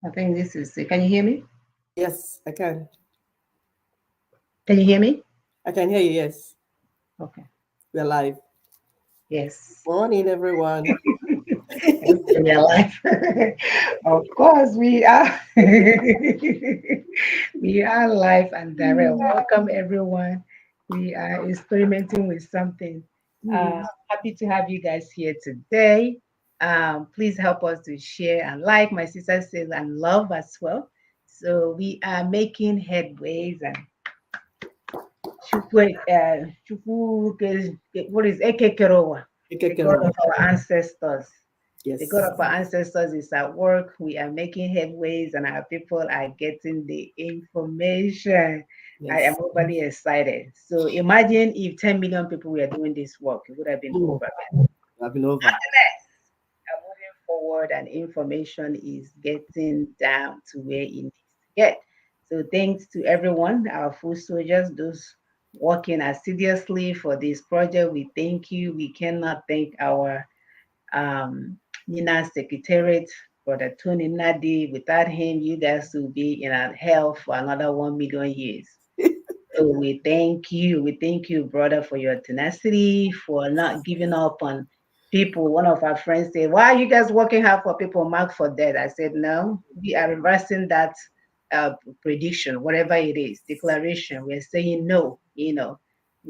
I think this is. Can you hear me? Yes, I can. Can you hear me? I can hear you. Yes, Okay. we're live. Yes. Morning, everyone. In real life. Of course, we are. We are live and direct. Welcome, everyone. We are experimenting with something. Happy to have you guys here today. Please help us to share and like. My sister says, and love as well. So we are making headways and what is Ekekerowa? The God of our ancestors. The God Yes, of our ancestors is at work. We are making headways, and our people are getting the information. I am yes. overly excited. So imagine if 10 million people were doing this work, it would have been Mm, over. I've been over. Are moving forward and information is getting down to where it needs to get. So thanks to everyone, our food soldiers, those working assiduously for this project. We thank you. We cannot thank our Nina Secretariat, Brother Tony Nadi. Without him, you guys will be in a hell for another 1 million years. So we thank you. We thank you, brother, for your tenacity, for not giving up on people. One of our friends said, "Why are you guys working hard for people marked for death?" I said, "No, we are reversing that prediction, whatever it is, declaration. We're saying no, we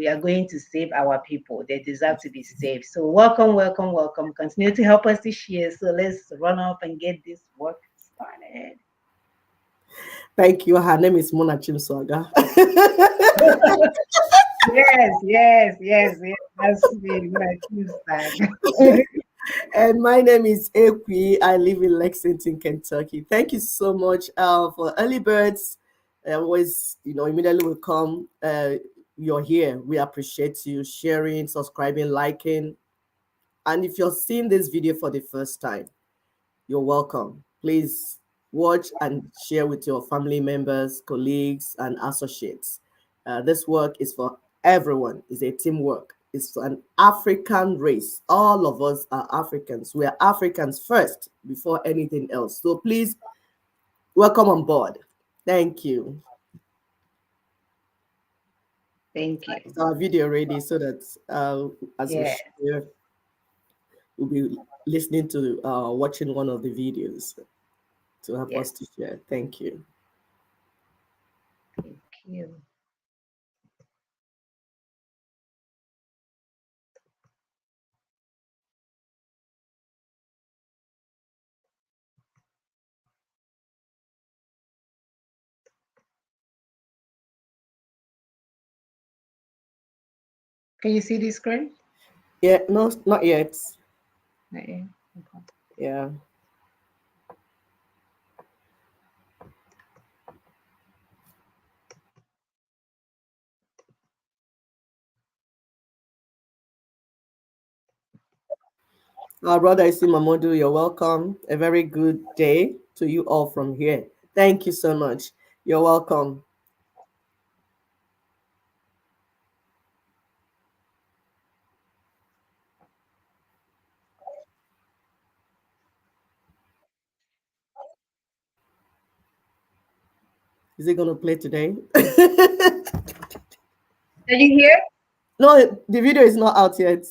are going to save our people. They deserve to be saved." So welcome, welcome, welcome. Continue to help us this year. So let's run up and get this work started. Thank you. Her name is Mona Chimswaga. Yes, yes, yes, yes. That's me. Like you said. And my name is Equi. I live in Lexington, Kentucky. Thank you so much for early birds. Always, immediately will come. You're here. We appreciate you sharing, subscribing, liking. And if you're seeing this video for the first time, you're welcome. Please watch and share with your family members, colleagues, and associates. This work is for everyone. It's a teamwork. It's an African race. All of us are Africans. We are Africans first before anything else. So please welcome on board. Thank you. Thank you. It's our video ready so that as we Yeah, share, we'll be listening to watching one of the videos to help yes. us to share. Thank you. Thank you. Can you see this screen? Yeah, no, not yet. Yeah. Okay. Yeah. Our brother Isimamodu, you're welcome. A very good day to you all from here. Thank you so much. You're welcome. Is it going to play today? Are you here? No, the video is not out yet.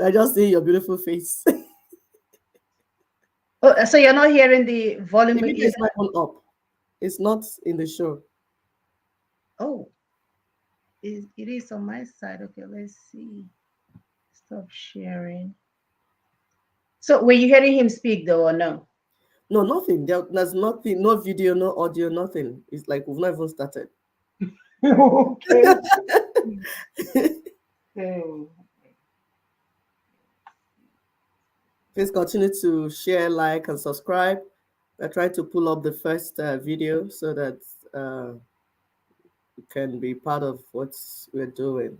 I just see your beautiful face. The Oh, so you're not hearing the volume? video is not even up. It's not in the show. Oh, it is on my side. Okay, let's see. Stop sharing. So were you hearing him speak though, or no? No, nothing. There's nothing, no video, no audio, nothing. It's like we've not even started. Okay. So, Please continue to share, like, and subscribe. I try to pull up the first video so that you can be part of what we're doing.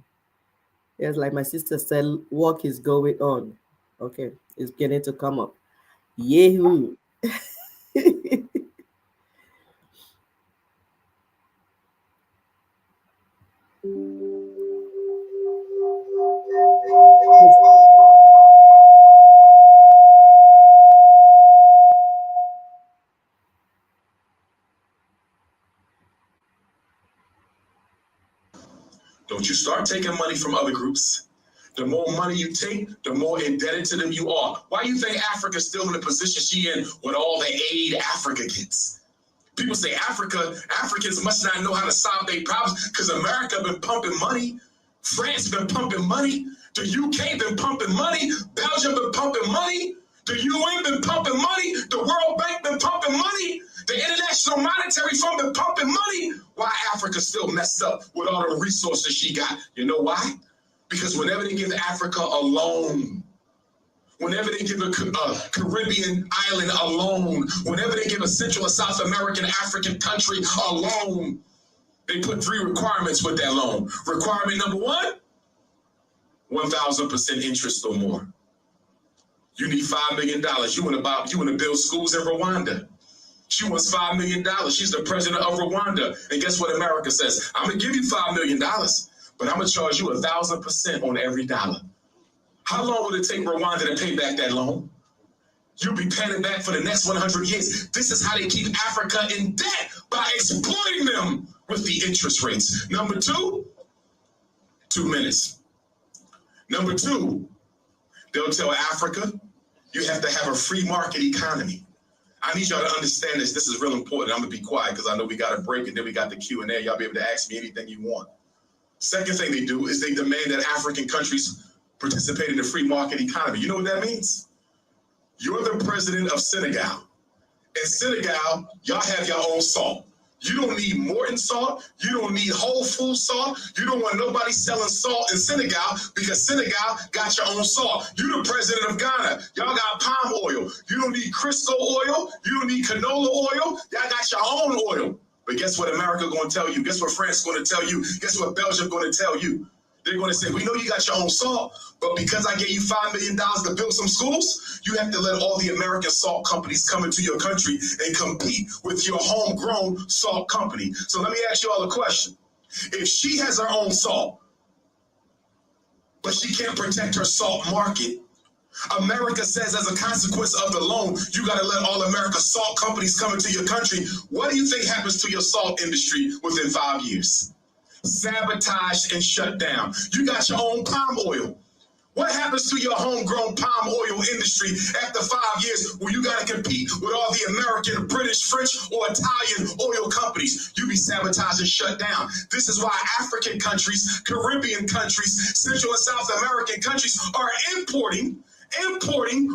Yes, like my sister said, work is going on. Okay, it's beginning to come up. Yahoo! But you start taking money from other groups, the more money you take, the more indebted to them you are. Why do you think Africa's still in the position she in with all the aid Africa gets? People say Africans must not know how to solve their problems because America been pumping money. France been pumping money. The UK been pumping money. Belgium been pumping money. The UN been pumping money. The World Bank been pumping money. The International Monetary Fund been pumping money. Why Africa still messed up with all the resources she got? You know why? Because whenever they give Africa a loan, whenever they give a Caribbean island a loan, whenever they give a Central or South American African country a loan, they put 3 requirements with that loan. Requirement number 1, 1,000% interest or more. You need $5 million. You want to build schools in Rwanda. She wants $5 million. She's the president of Rwanda. And guess what America says? I'm going to give you $5 million, but I'm going to charge you 1,000% on every dollar. How long will it take Rwanda to pay back that loan? You'll be paying it back for the next 100 years. This is how they keep Africa in debt, by exploiting them with the interest rates. Number 2, 2 minutes. Number 2, they'll tell Africa, you have to have a free market economy. I need y'all to understand this. This is real important. I'm going to be quiet because I know we got a break and then we got the Q&A. Y'all be able to ask me anything you want. Second thing they do is they demand that African countries participate in the free market economy. You know what that means? You're the president of Senegal. In Senegal, y'all have your own salt. You don't need Morton salt. You don't need Whole Food salt. You don't want nobody selling salt in Senegal because Senegal got your own salt. You're the president of Ghana. Y'all got palm oil. You don't need Crisco oil. You don't need canola oil. Y'all got your own oil. But guess what America going to tell you? Guess what France going to tell you? Guess what Belgium going to tell you? They're going to say, we know you got your own salt, but because I gave you $5 million to build some schools, you have to let all the American salt companies come into your country and compete with your homegrown salt company. So let me ask you all a question. If she has her own salt, but she can't protect her salt market, America says as a consequence of the loan, you got to let all America's salt companies come into your country. What do you think happens to your salt industry within 5 years? Sabotaged and shut down. You got your own palm oil. What happens to your homegrown palm oil industry after 5 years where you got to compete with all the American, British, French, or Italian oil companies? You be sabotaged and shut down. This is why African countries, Caribbean countries, Central and South American countries are importing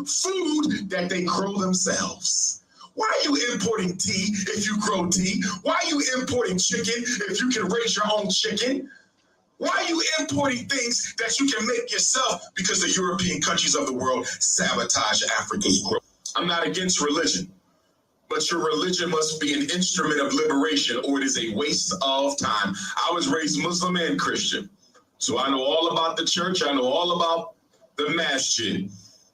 food that they grow themselves. Why are you importing tea if you grow tea? Why are you importing chicken if you can raise your own chicken? Why are you importing things that you can make yourself? Because the European countries of the world sabotage Africa's growth. I'm not against religion, but your religion must be an instrument of liberation or it is a waste of time. I was raised Muslim and Christian, so I know all about the church. I know all about the masjid.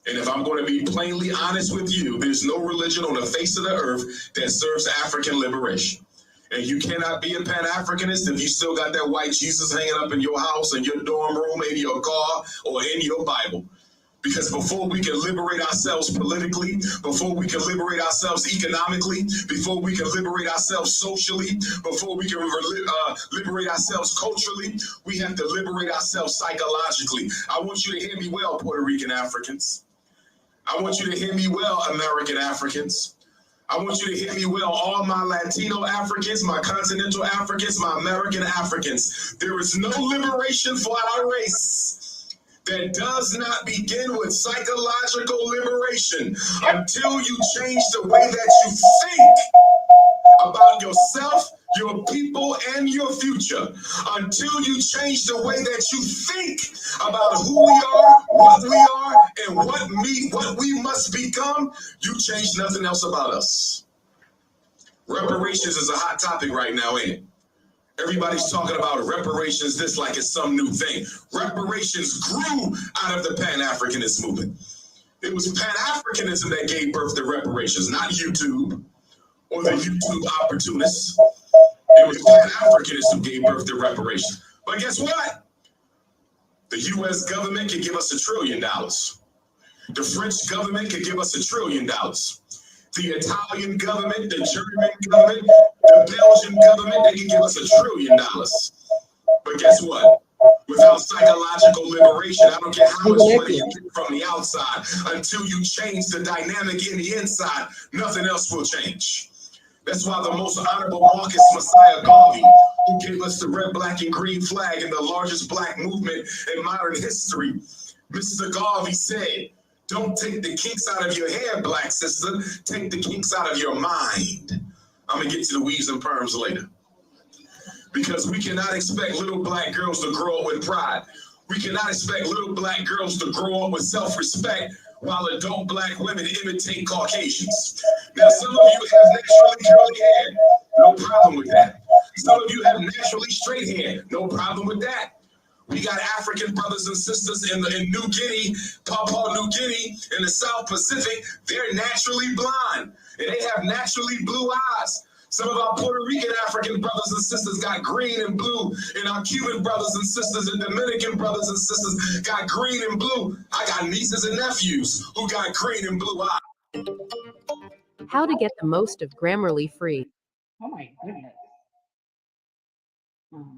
And if I'm going to be plainly honest with you, there's no religion on the face of the earth that serves African liberation. And you cannot be a Pan-Africanist if you still got that white Jesus hanging up in your house, in your dorm room, in your car, or in your Bible. Because before we can liberate ourselves politically, before we can liberate ourselves economically, before we can liberate ourselves socially, before we can liberate ourselves culturally, we have to liberate ourselves psychologically. I want you to hear me well, Puerto Rican Africans. I want you to hear me well, American Africans. I want you to hear me well, all my Latino Africans, my continental Africans, my American Africans. There is no liberation for our race that does not begin with psychological liberation until you change the way that you think about yourself, your people, and your future. Until you change the way that you think about who we are, and what we must become, you change nothing else about us. Reparations is a hot topic right now, ain't it? Everybody's talking about reparations, this like it's some new thing. Reparations grew out of the Pan-Africanist movement. It was Pan-Africanism that gave birth to reparations, not YouTube or the YouTube opportunists. It was Pan-Africanists who gave birth to reparations. But guess what? The U.S. government could give us $1 trillion. The French government could give us $1 trillion. The Italian government, the German government, the Belgian government, they can give us $1 trillion. But guess what? Without psychological liberation, I don't care how much money you get from the outside, until you change the dynamic in the inside, nothing else will change. That's why the most honorable Marcus Messiah Garvey, who gave us the red, black, and green flag and the largest black movement in modern history, Mr. Garvey said, don't take the kinks out of your hair, black sister, take the kinks out of your mind. I'm gonna get to the weaves and perms later. Because we cannot expect little black girls to grow up with pride. We cannot expect little black girls to grow up with self-respect while adult black women imitate Caucasians. Now, some of you have naturally curly hair. No problem with that. Some of you have naturally straight hair. No problem with that. We got African brothers and sisters in New Guinea, Papua New Guinea, in the South Pacific. They're naturally blind, and they have naturally blue eyes. Some of our Puerto Rican African brothers and sisters got green and blue, and our Cuban brothers and sisters and Dominican brothers and sisters got green and blue. I got nieces and nephews who got green and blue eyes. How to get the most of Grammarly free. Oh my goodness. Hmm.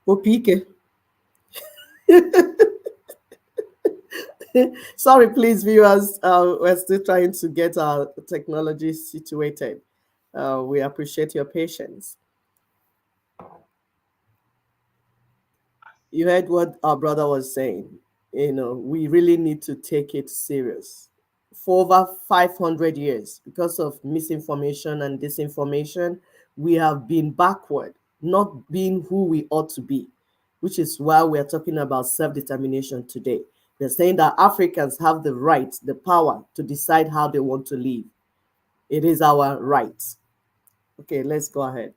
O pique. Sorry, please, viewers. We're still trying to get our technology situated. We appreciate your patience. You heard what our brother was saying. We really need to take it serious. For over 500 years, because of misinformation and disinformation, we have been backward, not being who we ought to be, which is why we're talking about self-determination today. We're saying that Africans have the right, the power to decide how they want to live. It is our right. Okay, let's go ahead.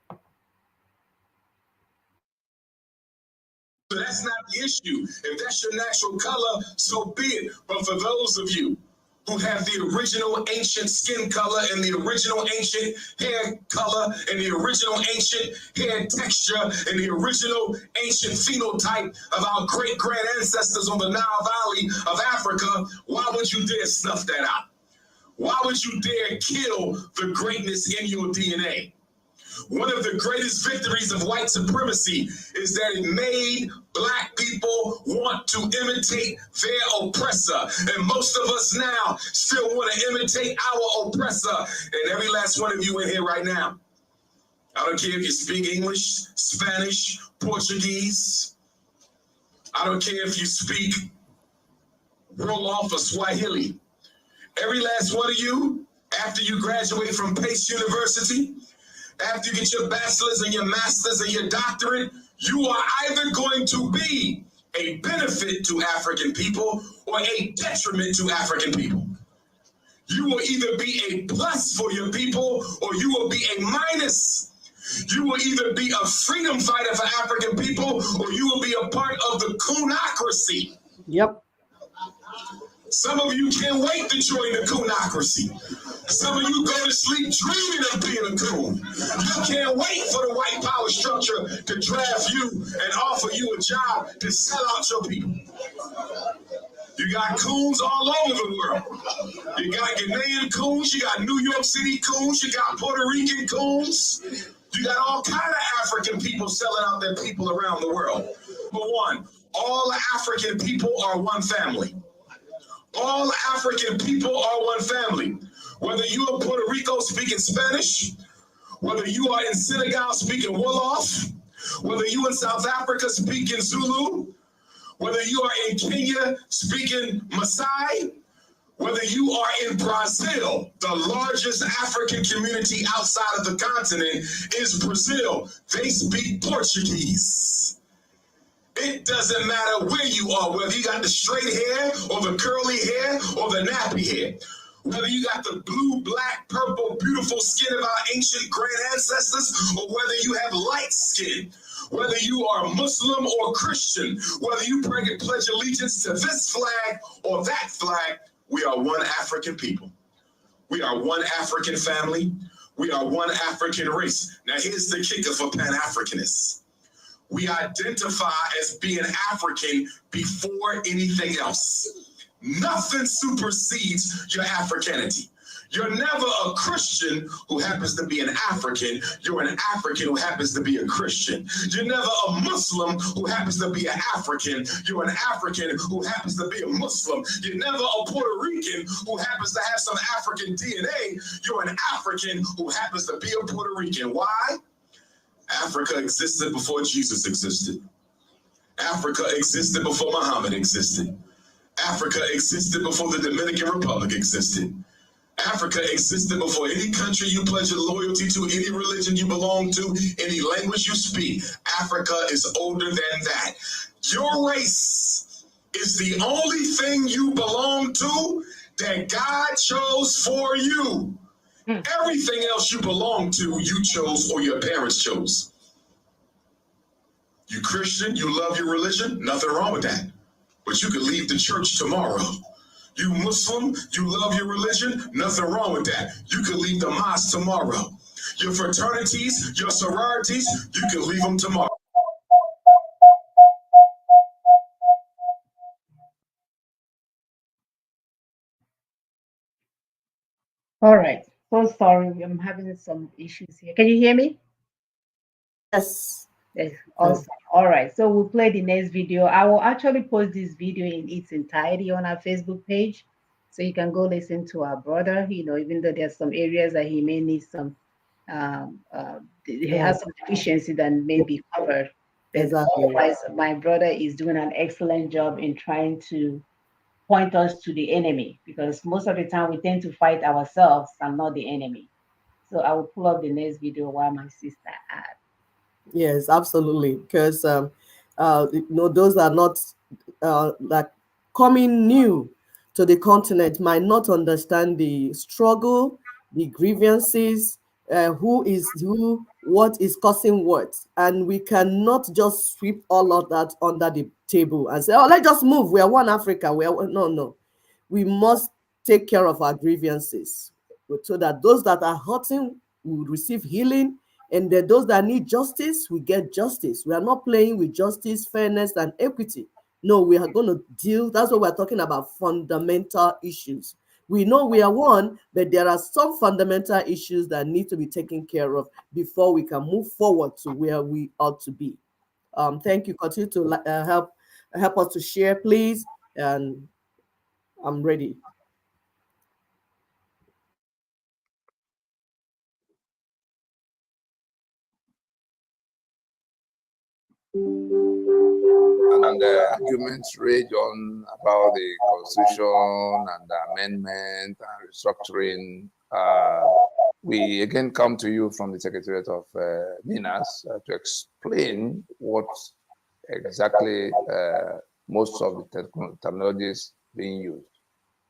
So that's not the issue. If that's your natural color, so be it. But for those of you who have the original ancient skin color and the original ancient hair color and the original ancient hair texture and the original ancient phenotype of our great-grand ancestors on the Nile Valley of Africa, why would you dare snuff that out? Why would you dare kill the greatness in your DNA? One of the greatest victories of white supremacy is that it made black people want to imitate their oppressor. And most of us now still want to imitate our oppressor. And every last one of you in here right now, I don't care if you speak English, Spanish, Portuguese. I don't care if you speak Wolof or Swahili. Every last one of you, after you graduate from Pace University, after you get your bachelor's and your master's and your doctorate, you are either going to be a benefit to African people or a detriment to African people. You will either be a plus for your people or you will be a minus. You will either be a freedom fighter for African people or you will be a part of the coonocracy. Yep. Some of you can't wait to join the coonocracy. Some of you go to sleep dreaming of being a coon. You can't wait for the white power structure to draft you and offer you a job to sell out your people. You got coons all over the world. You got Ghanaian coons, you got New York City coons, you got Puerto Rican coons. You got all kind of African people selling out their people around the world. Number one, all African people are one family. All African people are one family. Whether you are in Puerto Rico speaking Spanish, whether you are in Senegal speaking Wolof, whether you in South Africa speaking Zulu, whether you are in Kenya speaking Maasai, whether you are in Brazil, the largest African community outside of the continent is Brazil. They speak Portuguese. It doesn't matter where you are, whether you got the straight hair or the curly hair or the nappy hair. Whether you got the blue, black, purple, beautiful skin of our ancient grand ancestors, or whether you have light skin, whether you are Muslim or Christian, whether you pledge allegiance to this flag or that flag, we are one African people. We are one African family. We are one African race. Now here's the kicker for Pan-Africanists. We identify as being African before anything else. Nothing supersedes your Africanity. You're never a Christian who happens to be an African. You're an African who happens to be a Christian. You're never a Muslim who happens to be an African. You're an African who happens to be a Muslim. You're never a Puerto Rican who happens to have some African DNA. You're an African who happens to be a Puerto Rican. Why? Africa existed before Jesus existed. Africa existed before Muhammad existed. Africa existed before the Dominican Republic existed. Africa existed before any country you pledge your loyalty to, any religion you belong to, any language you speak. Africa is older than that. Your race is the only thing you belong to that God chose for you. Everything else you belong to, you chose or your parents chose. You Christian, you love your religion, nothing wrong with that. But you could leave the church tomorrow. You Muslim, you love your religion, nothing wrong with that. You could leave the mosque tomorrow. Your fraternities, your sororities, you could leave them tomorrow. All right. So sorry, I'm having some issues here. Can you hear me? Yes. Yes. Awesome. All right. So we'll play the next video. I will actually post this video in its entirety on our Facebook page. So you can go listen to our brother, even though there's some areas that he may need some, he has some deficiency that may be covered. But Exactly. otherwise, my brother is doing an excellent job in trying to point us to the enemy, because most of the time we tend to fight ourselves and not the enemy. So I will pull up the next video while my sister adds. Yes, absolutely. Because those are not like coming new to the continent might not understand the struggle, the grievances, who is who, what is causing what, and we cannot just sweep all of that under the table and say, "Oh, let's just move. We are one Africa. No. We must take care of our grievances so that those that are hurting will receive healing, and that those that need justice will get justice. We are not playing with justice, fairness, and equity. No, we are going to deal. That's what we're talking about, fundamental issues. We know we are one, but there are some fundamental issues that need to be taken care of before we can move forward to where we ought to be. Thank you. Continue to help us to share, please. And I'm ready. And arguments rage on about the constitution and the amendment and restructuring. We again come to you from the Secretariat of Minas to explain what exactly most of the terminologies being used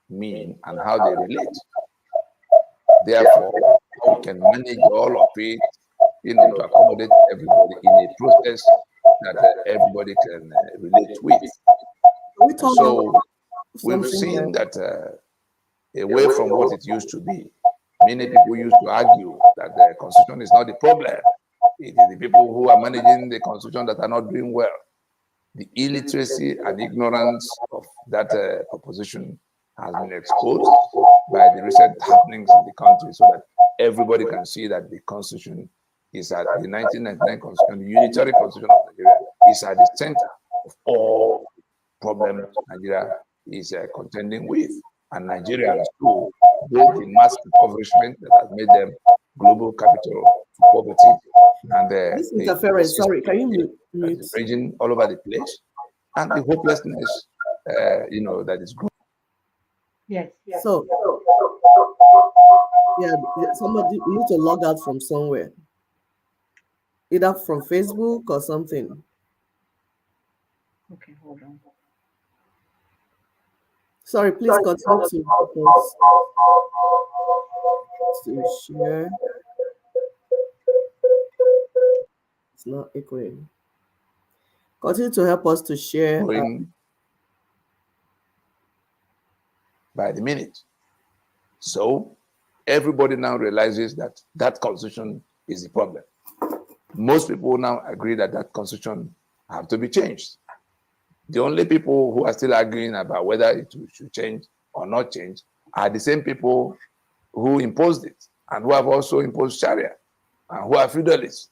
mean and how they relate. Therefore, how we can manage all of it, to accommodate everybody in a process that everybody can relate with. So we've seen that away from what it used to be, many people used to argue that the constitution is not the problem. It is the people who are managing the constitution that are not doing well. The illiteracy and ignorance of that proposition has been exposed by the recent happenings in the country, so that everybody can see that the constitution is at the 1999 constitution, the unitary constitution of Nigeria, is at the center of all problems Nigeria is contending with. And Nigerians too, both the mass impoverishment that has made them global capital for poverty, and this interference, sorry, can you mute? Raging all over the place, and the hopelessness, that is growing. Yes. So, somebody need to log out from somewhere, either from Facebook or something. Okay, hold on. Sorry, please continue to share. It's not echoing. Continue to help us to share. By the minute. So everybody now realizes that that constitution is the problem. Most people now agree that that constitution have to be changed. The only people who are still arguing about whether it should change or not change are the same people who imposed it and who have also imposed Sharia and who are feudalists,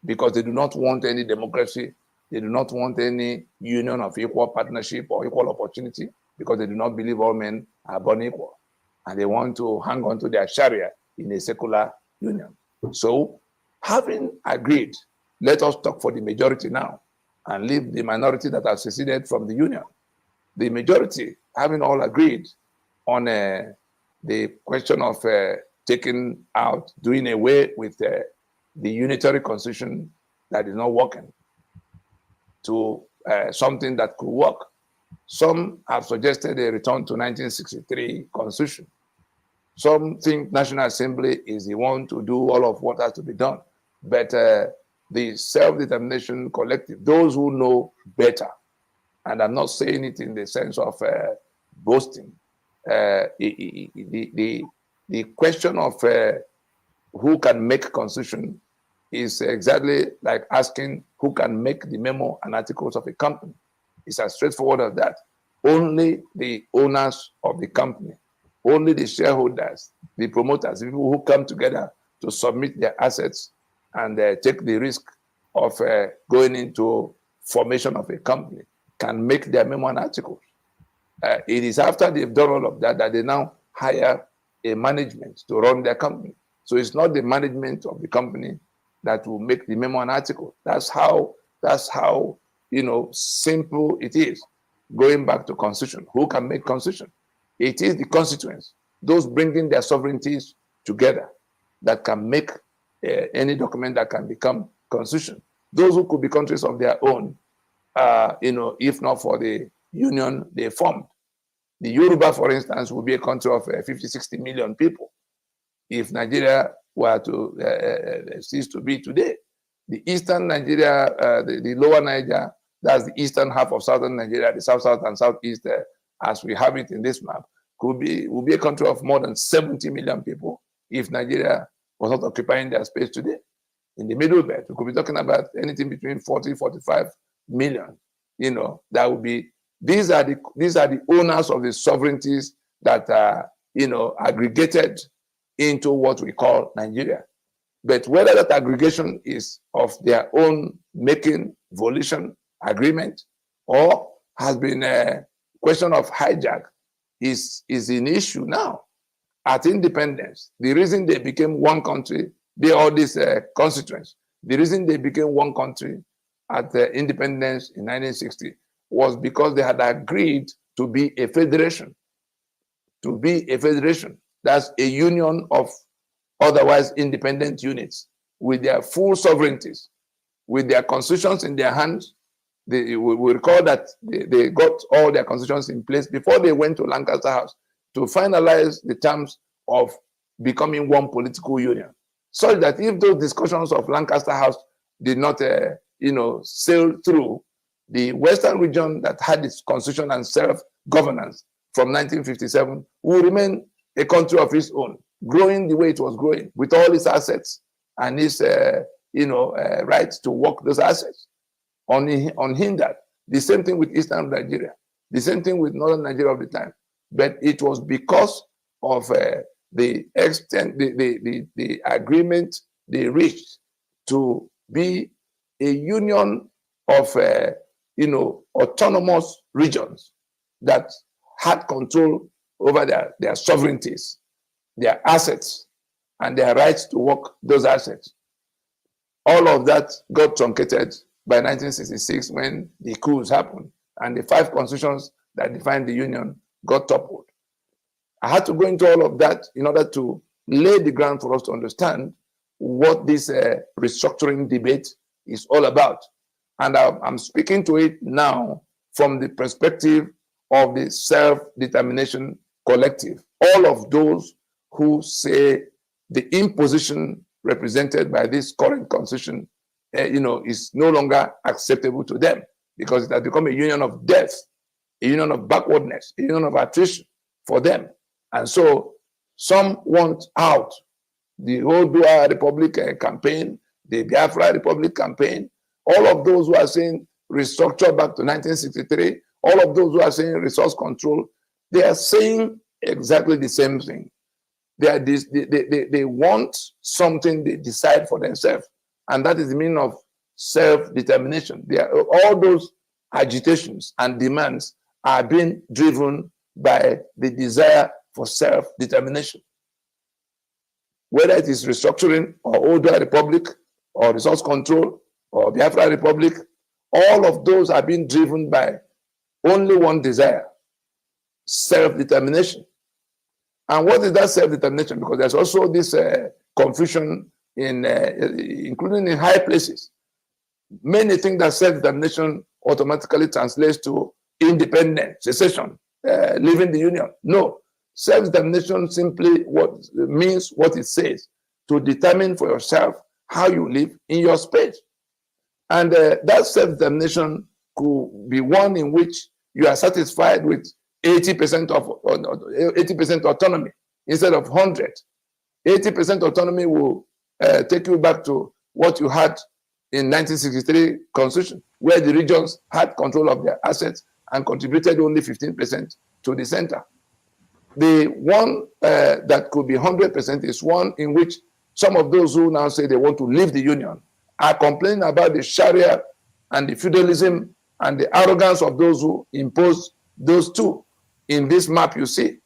because they do not want any democracy. They do not want any union of equal partnership or equal opportunity, because they do not believe all men are born equal. And they want to hang on to their Sharia in a secular union. So, having agreed, let us talk for the majority now and leave the minority that have seceded from the union. The majority, having all agreed on the question of taking out, doing away with the unitary constitution that is not working, to something that could work. Some have suggested a return to 1963 constitution. Some think National Assembly is the one to do all of what has to be done. But the self-determination collective, those who know better, and I'm not saying it in the sense of boasting, the question of who can make constitution is exactly like asking who can make the memo and articles of a company. It's as straightforward as that. Only the owners of the company, only the shareholders, the promoters, the people who come together to submit their assets and take the risk of going into formation of a company can make their memo and articles. It is after they've done all of that that they now hire a management to run their company. So it's not the management of the company that will make the memo and article. That's how simple it is. Going back to constitution, who can make constitution? It is the constituents, those bringing their sovereignties together, that can make any document that can become constitution. Those who could be countries of their own, if not for the union they formed. The Yoruba, for instance, would be a country of 50, 60 million people if Nigeria were to cease to be today. The eastern Nigeria, the lower Niger, that's the eastern half of southern Nigeria, the south, and southeast, as we have it in this map, will be a country of more than 70 million people if Nigeria was not occupying their space today. In the middle belt, we could be talking about anything between 40, 45 million. That would be, these are the owners of the sovereignties that are, aggregated into what we call Nigeria. But whether that aggregation is of their own making, volition, agreement, or has been a question of hijack is an issue now. At independence, the reason they became one country, all these constituents, the reason they became one country at independence in 1960 was because they had agreed to be a federation. To be a federation, that's a union of otherwise independent units with their full sovereignties, with their constitutions in their hands. We recall that they got all their constitutions in place before they went to Lancaster House to finalize the terms of becoming one political union. So that if those discussions of Lancaster House did not, sail through, the Western region that had its constitution and self-governance from 1957 will remain a country of its own, growing the way it was growing, with all its assets and its, rights to work those assets unhindered. The same thing with Eastern Nigeria, the same thing with Northern Nigeria of the time. But it was because of the extent, the agreement they reached to be a union of, autonomous regions that had control over their sovereignties, their assets, and their rights to work those assets. All of that got truncated by 1966 when the coups happened and the 5 constitutions that defined the union got toppled. I had to go into all of that in order to lay the ground for us to understand what this restructuring debate is all about. And I'm speaking to it now from the perspective of the self-determination collective. All of those who say the imposition represented by this current constitution, is no longer acceptable to them because it has become a union of death, a union of backwardness, a union of attrition for them. And so some want out. The whole Dua Republic campaign, the Biafra Republic campaign, all of those who are saying restructure back to 1963, all of those who are saying resource control, they are saying exactly the same thing. They want something they decide for themselves. And that is the meaning of self-determination. All those agitations and demands are being driven by the desire for self-determination. Whether it is restructuring or Odua Republic or resource control or Biafra Republic, all of those are being driven by only one desire, self-determination. And what is that self-determination? Because there's also this confusion including in high places. Many think that self-determination automatically translates to independence, secession, leaving the union. No, self-determination simply means what it says, to determine for yourself how you live in your space. And that self-determination could be one in which you are satisfied with 80% autonomy instead of 100. 80% autonomy will take you back to what you had in 1963 Constitution, where the regions had control of their assets and contributed only 15% to the center. The one that could be 100% is one in which some of those who now say they want to leave the union are complaining about the Sharia and the feudalism and the arrogance of those who impose those two. In this map you see,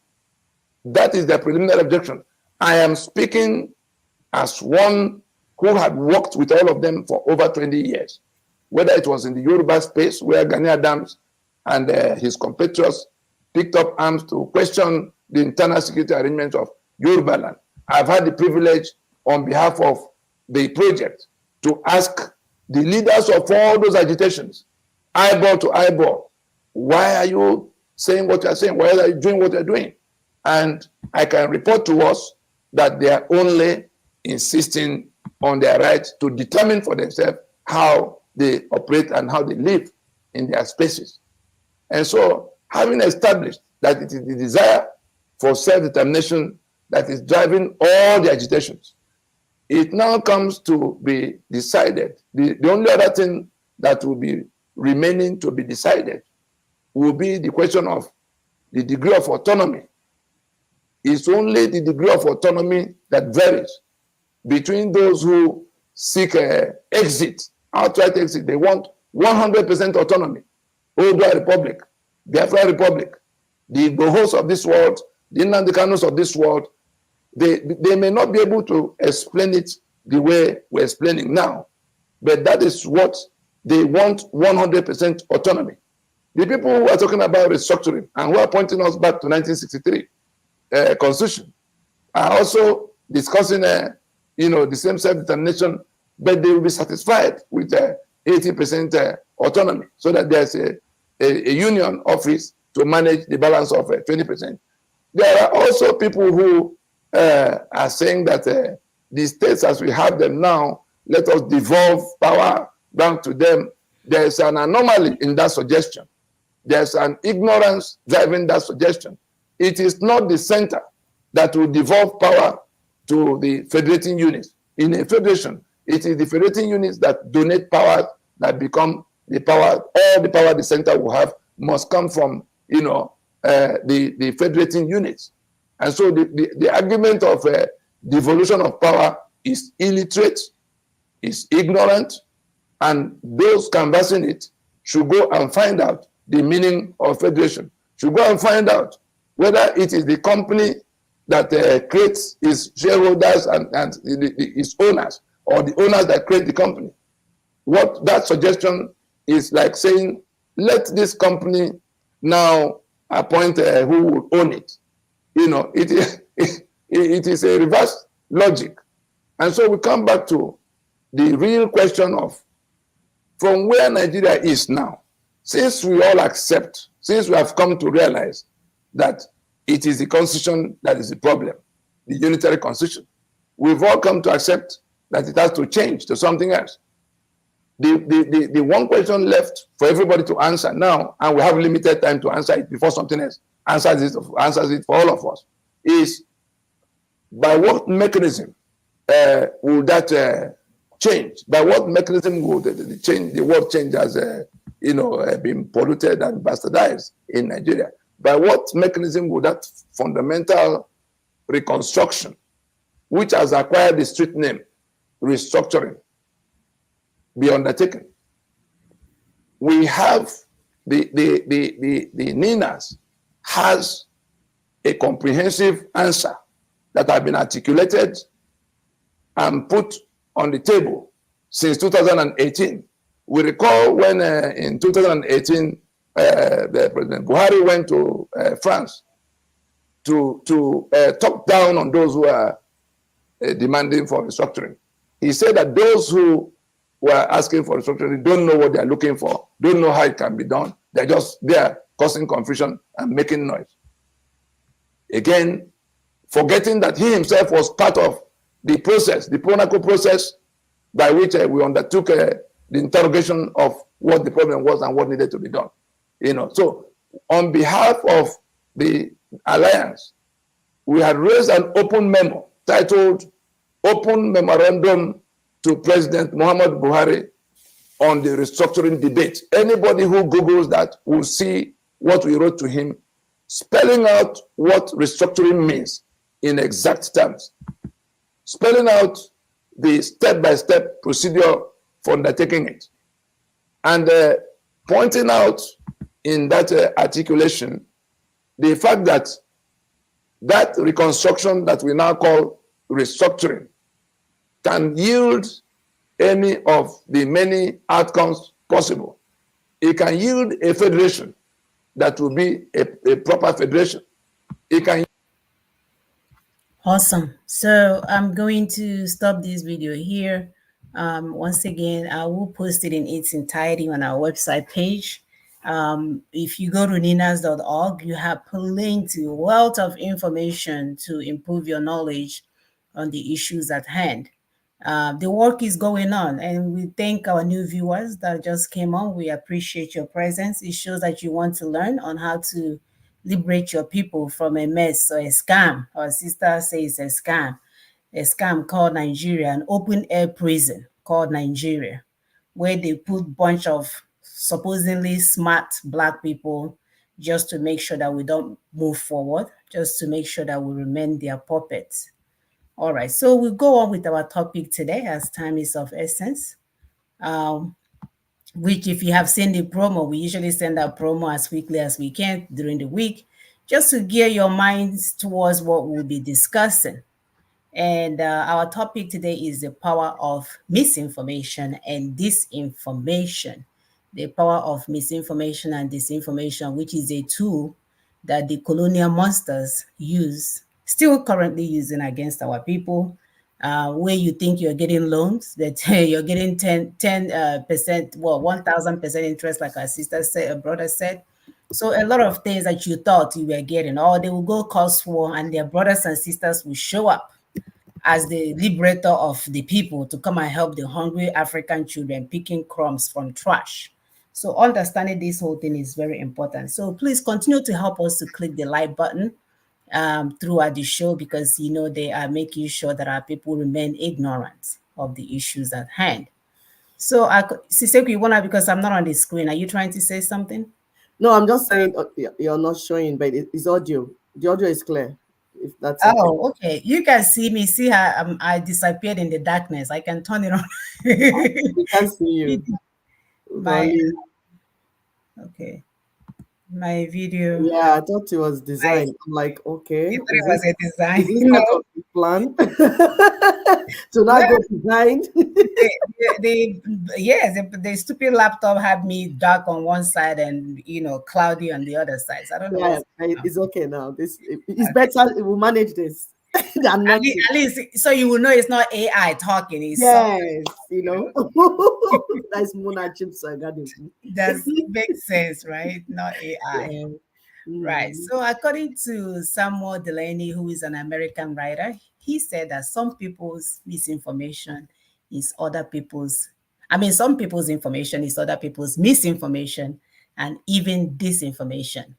that is the preliminary objection. I am speaking as one who had worked with all of them for over 20 years, whether it was in the Yoruba space where Gani Adams and his compatriots picked up arms to question the internal security arrangements of Yoruba land. I've had the privilege on behalf of the project to ask the leaders of all those agitations, eyeball to eyeball, why are you saying what you're saying? Why are you doing what you're doing? And I can report to us that they are only insisting on their right to determine for themselves how they operate and how they live in their spaces. And so, having established that it is the desire for self-determination that is driving all the agitations, it now comes to be decided. The only other thing that will be remaining to be decided will be the question of the degree of autonomy. It's only the degree of autonomy that varies between those who seek exit, outright exit. They want 100% autonomy. Odua Republic, Biafra Republic, the Igbohos of this world, the Nnamdi Kanus of this world, they may not be able to explain it the way we're explaining now, but that is what they want, 100% autonomy. The people who are talking about restructuring and who are pointing us back to 1963 Constitution are also discussing, the same self-determination, but they will be satisfied with 80% autonomy, so that there's a union office to manage the balance of 20%. There are also people who are saying that the states as we have them now, let us devolve power down to them. There's an anomaly in that suggestion. There's an ignorance driving that suggestion. It is not the center that will devolve power to the federating units. In a federation, it is the federating units that donate power that become the power. All the power the center will have must come from, the federating units. And so the argument of devolution of power is illiterate, is ignorant, and those canvassing it should go and find out the meaning of federation, should go and find out whether it is the company that creates its shareholders and its owners, or the owners that create the company. What that suggestion is like saying, let this company now appoint who will own it. It is a reverse logic. And so we come back to the real question of, from where Nigeria is now, since we all accept, since we have come to realize that it is the constitution that is the problem, the unitary constitution, we've all come to accept that it has to change to something else. The one question left for everybody to answer now, and we have limited time to answer it before something else answers it for all of us, is by what mechanism will that change? By what mechanism will the world change as been polluted and bastardized in Nigeria. By what mechanism would that fundamental reconstruction, which has acquired the street name restructuring, be undertaken? We have the NINAS has a comprehensive answer that have been articulated and put on the table since 2018. We recall when in 2018, the President Buhari went to France to talk down on those who are demanding for restructuring. He said that those who were asking for restructuring don't know what they're looking for, don't know how it can be done. They're just there causing confusion and making noise. Again, forgetting that he himself was part of the process, the PRONACO process, by which we undertook the interrogation of what the problem was and what needed to be done. So on behalf of the alliance, we had raised an open memo titled Open Memorandum to President Muhammad Buhari on the restructuring debate. Anybody who Googles that will see what we wrote to him, spelling out what restructuring means in exact terms, spelling out the step-by-step procedure for undertaking it, and pointing out in that articulation the fact that that reconstruction that we now call restructuring can yield any of the many outcomes possible. It can yield a federation that will be a proper federation. It can. Awesome. So I'm going to stop this video here. Once again, I will post it in its entirety on our website page. If you go to ninas.org, you have plenty, wealth of information to improve your knowledge on the issues at hand. The work is going on, and we thank our new viewers that just came on. We appreciate your presence. It shows that you want to learn on how to liberate your people from a mess or a scam. Our sister says a scam called Nigeria, an open air prison called Nigeria, where they put bunch of supposedly smart Black people just to make sure that we don't move forward, just to make sure that we remain their puppets. All right, so we'll go on with our topic today as time is of essence. Which, if you have seen the promo, we usually send out promo as quickly as we can during the week, just to gear your minds towards what we'll be discussing. And our topic today is the power of misinformation and disinformation. The power of misinformation and disinformation, which is a tool that the colonial monsters use, still currently using against our people. Where you think you're getting loans, that you're getting 10%, well, 1,000% interest, like our sister said, a brother said. So a lot of things that you thought you were getting, or they will go cause war, and their brothers and sisters will show up as the liberator of the people to come and help the hungry African children picking crumbs from trash. So understanding this whole thing is very important. So please continue to help us to click the like button throughout the show, because they are making sure that our people remain ignorant of the issues at hand. So, Siseku, you wanna, because I'm not on the screen. Are you trying to say something? No, I'm just saying you're not showing, but it's audio. The audio is clear. If that's okay. Oh, okay. You can see me. See how I disappeared in the darkness. I can turn it on. We can't see you. My okay. My video. Yeah, I thought it was designed. I'm like, okay, It was a design. is this part of the plan? To not go behind? Yes, the stupid laptop had me dark on one side and cloudy on the other side. So I don't know Yeah, it's okay now. It's better. We'll manage this. Than not at least, so you will know it's not AI talking. It's yes, that's Mona Chips. that makes sense, right? Not AI. Yeah. Right. So according to Samuel Delaney, who is an American writer, he said that some people's misinformation is other people's, some people's information is other people's misinformation and even disinformation.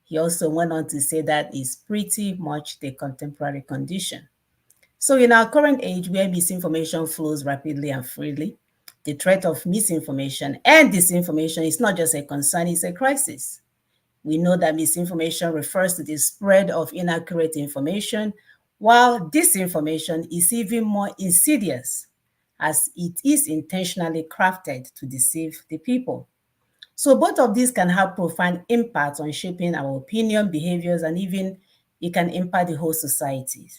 He also went on to say that is pretty much the contemporary condition. So in our current age where misinformation flows rapidly and freely, The threat of misinformation and disinformation is not just a concern, it's a crisis. We know that misinformation refers to the spread of inaccurate information, while disinformation is even more insidious as it is intentionally crafted to deceive the people. So both of these can have profound impact on shaping our opinion, behaviors, and even it can impact the whole society.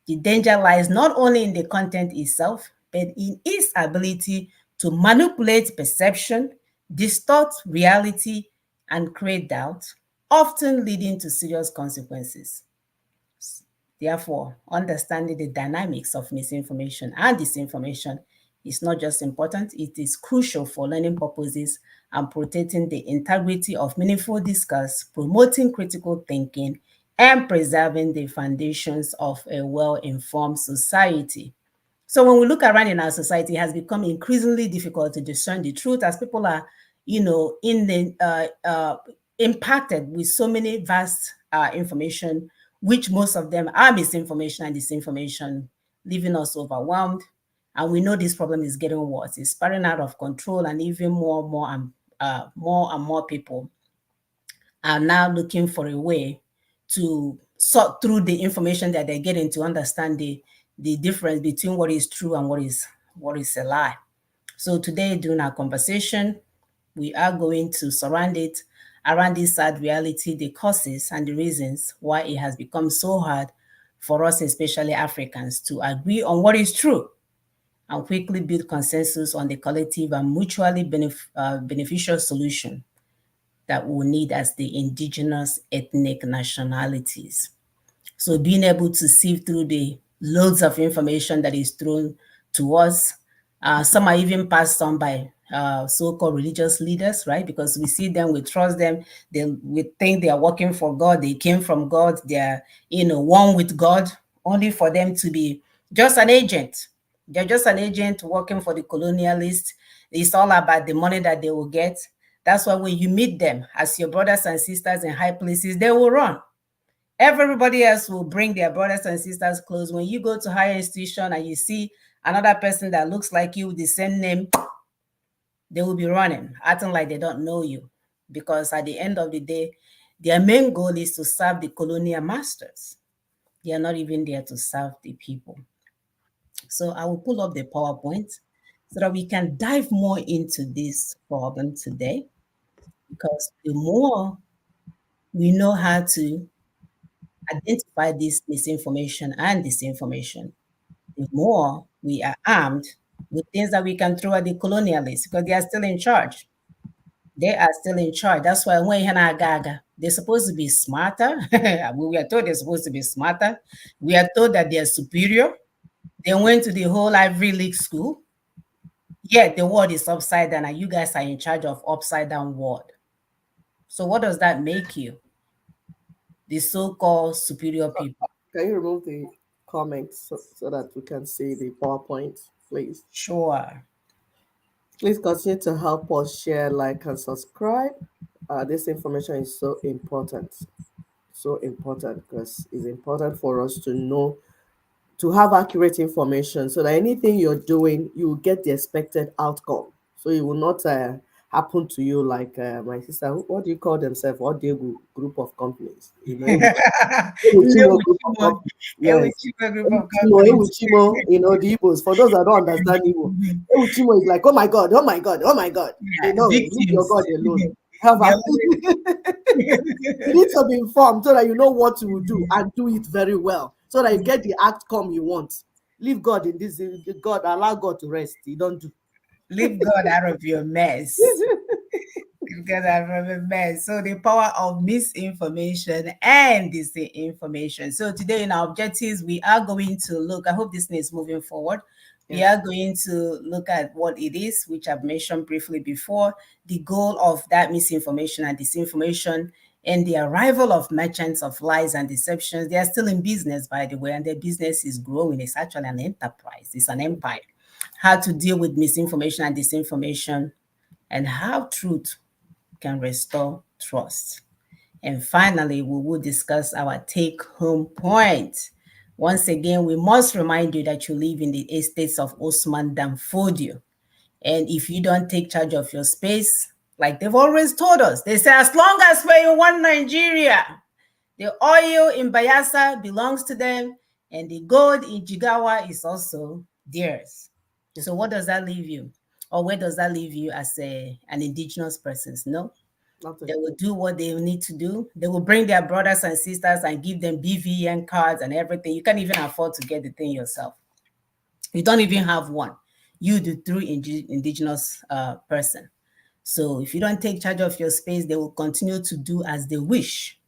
The danger lies not only in the content itself, but in its ability to manipulate perception, distort reality, and create doubt, often leading to serious consequences. Therefore, understanding the dynamics of misinformation and disinformation is not just important, it is crucial for learning purposes and protecting the integrity of meaningful discourse, promoting critical thinking, and preserving the foundations of a well-informed society. So when we look around in our society, it has become increasingly difficult to discern the truth as people are, in the impacted with so many vast information, which most of them are misinformation and disinformation, leaving us overwhelmed. And we know this problem is getting worse. It's spiraling out of control, and even more and more people are now looking for a way to sort through the information that they're getting to understand the difference between what is true and what is a lie. So today, during our conversation, we are going to surround it around this sad reality, the causes and the reasons why it has become so hard for us, especially Africans, to agree on what is true and quickly build consensus on the collective and mutually beneficial solution that we need as the indigenous ethnic nationalities. So being able to sift through the loads of information that is thrown to us, some are even passed on by so-called religious leaders, right? Because we see them, we trust them, we think they are working for God, they came from God, they are, one with God, only for them to be just an agent. They're just an agent working for the colonialist. It's all about the money that they will get. That's why when you meet them as your brothers and sisters in high places, they will run. Everybody else will bring their brothers and sisters close. When you go to higher institution and you see another person that looks like you with the same name, they will be running, acting like they don't know you. Because at the end of the day, their main goal is to serve the colonial masters. They are not even there to serve the people. So I will pull up the PowerPoint so that we can dive more into this problem today. Because the more we know how to identify this misinformation and disinformation, the more we are armed with things that we can throw at the colonialists because they are still in charge. They are still in charge. That's why when Gaga, they're supposed to be smarter. We are told they're supposed to be smarter. We are told that they are superior. They went to the whole Ivy League school. Yet the world is upside down, and you guys are in charge of upside down world. So what does that make you? The so-called superior people. Can you remove the comments so that we can see the PowerPoint, please? Sure. Please continue to help us share, like, and subscribe. This information is so important because it's important for us to know, to have accurate information so that anything you're doing, you will get the expected outcome. So it will not happen to you like my sister. What do you call themselves? What they group of companies? Ewuchimo group of companies. Yes. Group of companies. Ewuchimo, the Igbos. For those that don't understand Igbo, Ewuchimo is like, oh my God, oh my God, oh my God. Leave your Victims. God alone. Have They're you need to be informed so that you know what to do and do it very well so that you get the outcome you want. Leave God in this. God, allow God to rest. He don't do. Leave God out of your mess. Because I remember. So the power of misinformation and disinformation. So today in our objectives, we are going to look, I hope this is moving forward. We are going to look at what it is, which I've mentioned briefly before, the goal of that misinformation and disinformation, and the arrival of merchants of lies and deceptions. They are still in business, by the way, and their business is growing. It's actually an enterprise. It's an empire. How to deal with misinformation and disinformation, and how truth can restore trust. And finally, we will discuss our take home point. Once again, we must remind you that you live in the estates of Osman Danfodio. And if you don't take charge of your space, like they've always told us, they say, as long as we're in one Nigeria, the oil in Bayelsa belongs to them, and the gold in Jigawa is also theirs. So what does that leave you? Or where does that leave you as an indigenous person? No, they will do what they need to do. They will bring their brothers and sisters and give them BVN cards and everything. You can't even afford to get the thing yourself. You don't even have one. You do through indigenous person. So if you don't take charge of your space, they will continue to do as they wish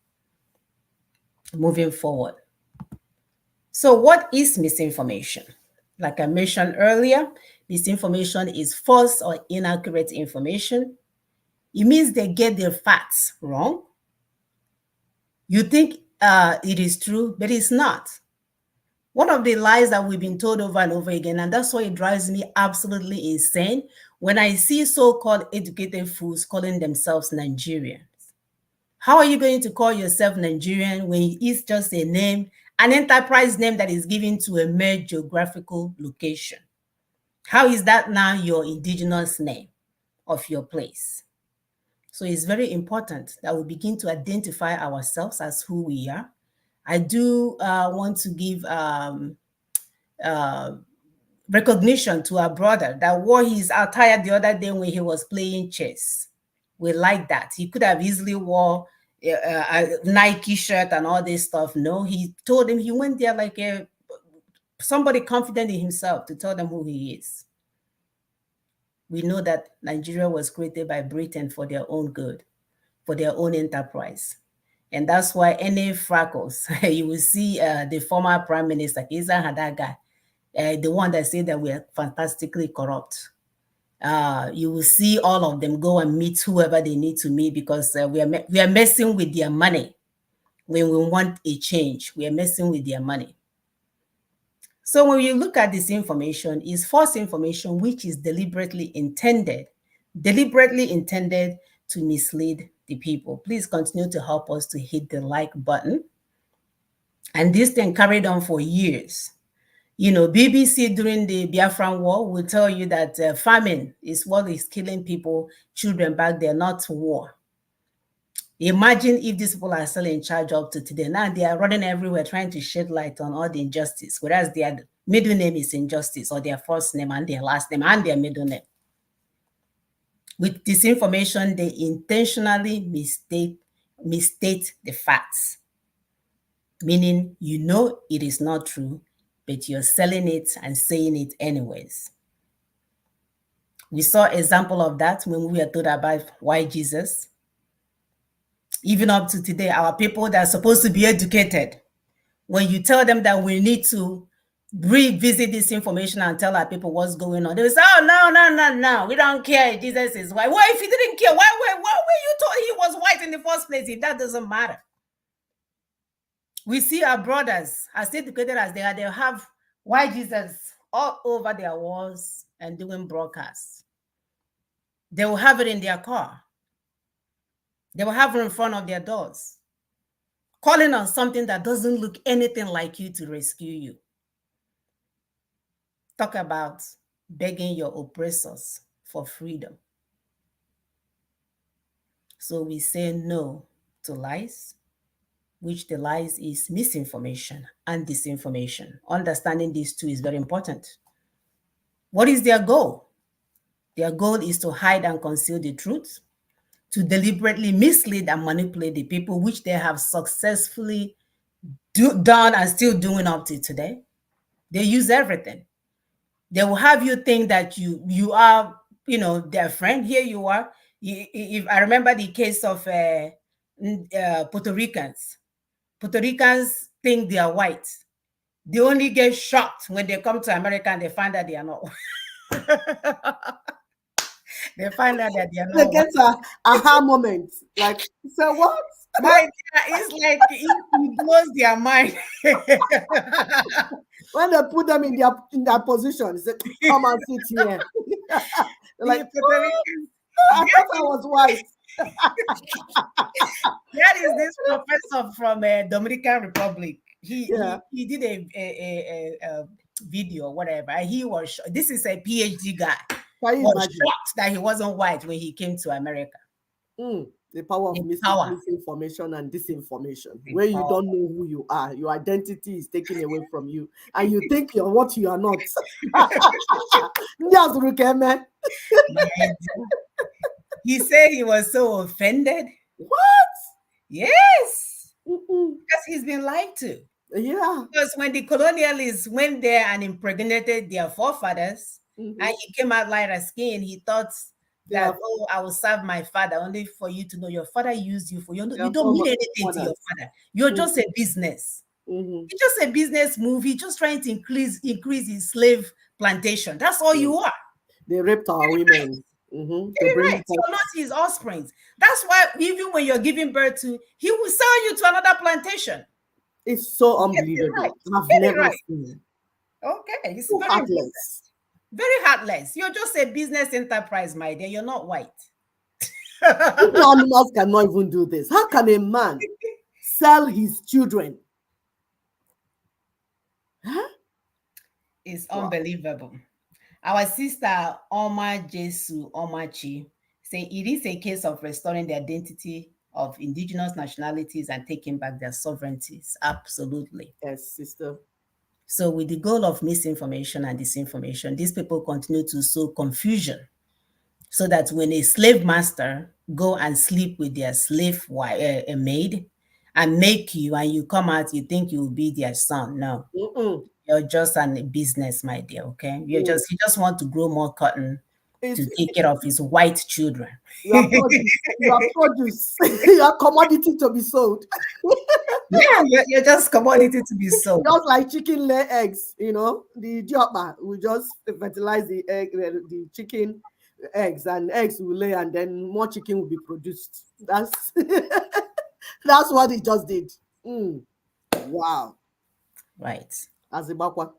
moving forward. So what is misinformation? Like I mentioned earlier, misinformation is false or inaccurate information. It means they get their facts wrong. You think it is true, but it's not. One of the lies that we've been told over and over again, and that's why it drives me absolutely insane when I see so-called educated fools calling themselves Nigerians. How are you going to call yourself Nigerian when it's just a name, an enterprise name that is given to a mere geographical location? How is that now your indigenous name of your place? So it's very important that we begin to identify ourselves as who we are. I do want to give recognition to our brother that wore his attire the other day when he was playing chess. We like that. He could have easily wore a Nike shirt and all this stuff. No, he told him, he went there like somebody confident in himself to tell them who he is. We know that Nigeria was created by Britain for their own good, for their own enterprise. And that's why any freckles, you will see the former Prime Minister, Isa Hadaga, the one that said that we are fantastically corrupt. You will see all of them go and meet whoever they need to meet because we are messing with their money. When we want a change, we are messing with their money. So when you look at this information, it's false information which is deliberately intended to mislead the people. Please continue to help us to hit the like button. And this thing carried on for years. You know, BBC during the Biafran War will tell you that famine is what is killing people, children back there, not war. Imagine if these people are still in charge up to today. Now they are running everywhere trying to shed light on all the injustice, whereas their middle name is injustice, or their first name and their last name and their middle name. With this information, they intentionally misstate the facts, meaning you know it is not true, but you're selling it and saying it anyways. We saw example of that when we were told about why Jesus. Even up to today, our people that are supposed to be educated, when you tell them that we need to revisit this information and tell our people what's going on, they will say, oh, no, we don't care. Jesus is white. Well, if you didn't care, why were you told he was white in the first place? If that doesn't matter. We see our brothers, as educated as they are, they have white Jesus all over their walls and doing broadcasts. They will have it in their car. They will have it in front of their doors, calling on something that doesn't look anything like you to rescue you. Talk about begging your oppressors for freedom. So we say no to lies, which the lies is misinformation and disinformation. Understanding these two is very important. What is their goal? Their goal is to hide and conceal the truth, to deliberately mislead and manipulate the people, which they have successfully done and still doing up to today. They use everything. They will have you think that you are, their friend. Here you are. If I remember the case of Puerto Ricans. Puerto Ricans think they are white. They only get shocked when they come to America and they find that they are not. They find out that they are not. They get a aha moment. Like, so what? It's like it blows their mind. When they put them in their position, they say, come and sit here. Like, I thought I was white. That is this professor from Dominican Republic. He did a video or whatever. This is a PhD guy. Can you was imagine? shocked that he wasn't white when he came to America. The power of The power, misinformation and disinformation, the where you power. don't know who you are, your identity is taken away from you, and you think you're what you are not. Yes, Rukeme. And he said he was so offended. What? Yes, Mm-mm. because he's been lied to. Yeah. Because when the colonialists went there and impregnated their forefathers, and Mhm. he came out lighter skin, he thought They that, are oh, I will serve my father only for you to know your father used you for you. they You are don't mean anything to your foreigners. father. You're just a business. Mm-hmm. It's just a business move. He's just trying to increase his slave plantation. That's all you are. They raped our women to Very bring right. it up. You're not his offsprings. That's why even when you're giving birth to, he will sell you to another plantation. It's so Get it right. unbelievable. I've Get it never right. seen. Okay. It's So very heartless. very heartless. You're just a business enterprise, my dear. You're not white. Even animals cannot even do this. How can a man sell his children? Huh? It's Wow. unbelievable. Our sister Oma Jesu Omachi say it is a case of restoring the identity of indigenous nationalities and taking back their sovereignties. Absolutely. Yes, sister. So, with the goal of misinformation and disinformation, these people continue to sow confusion so that when a slave master go and sleep with their slave maid and make you and you come out, you think you will be their son. No, Mm-mm. you're just a business, my dear. Okay, Mm. you just want to grow more cotton It's to take care of his white children. you are produce. You are produce. You are commodity to be sold. Yeah, you're just commodity to be sold. Just like chicken lay eggs, the diokpa will just fertilize the egg, the chicken eggs, and eggs will lay, and then more chicken will be produced. That's that's what he just did. Mm. Wow, Right. Azibakwa.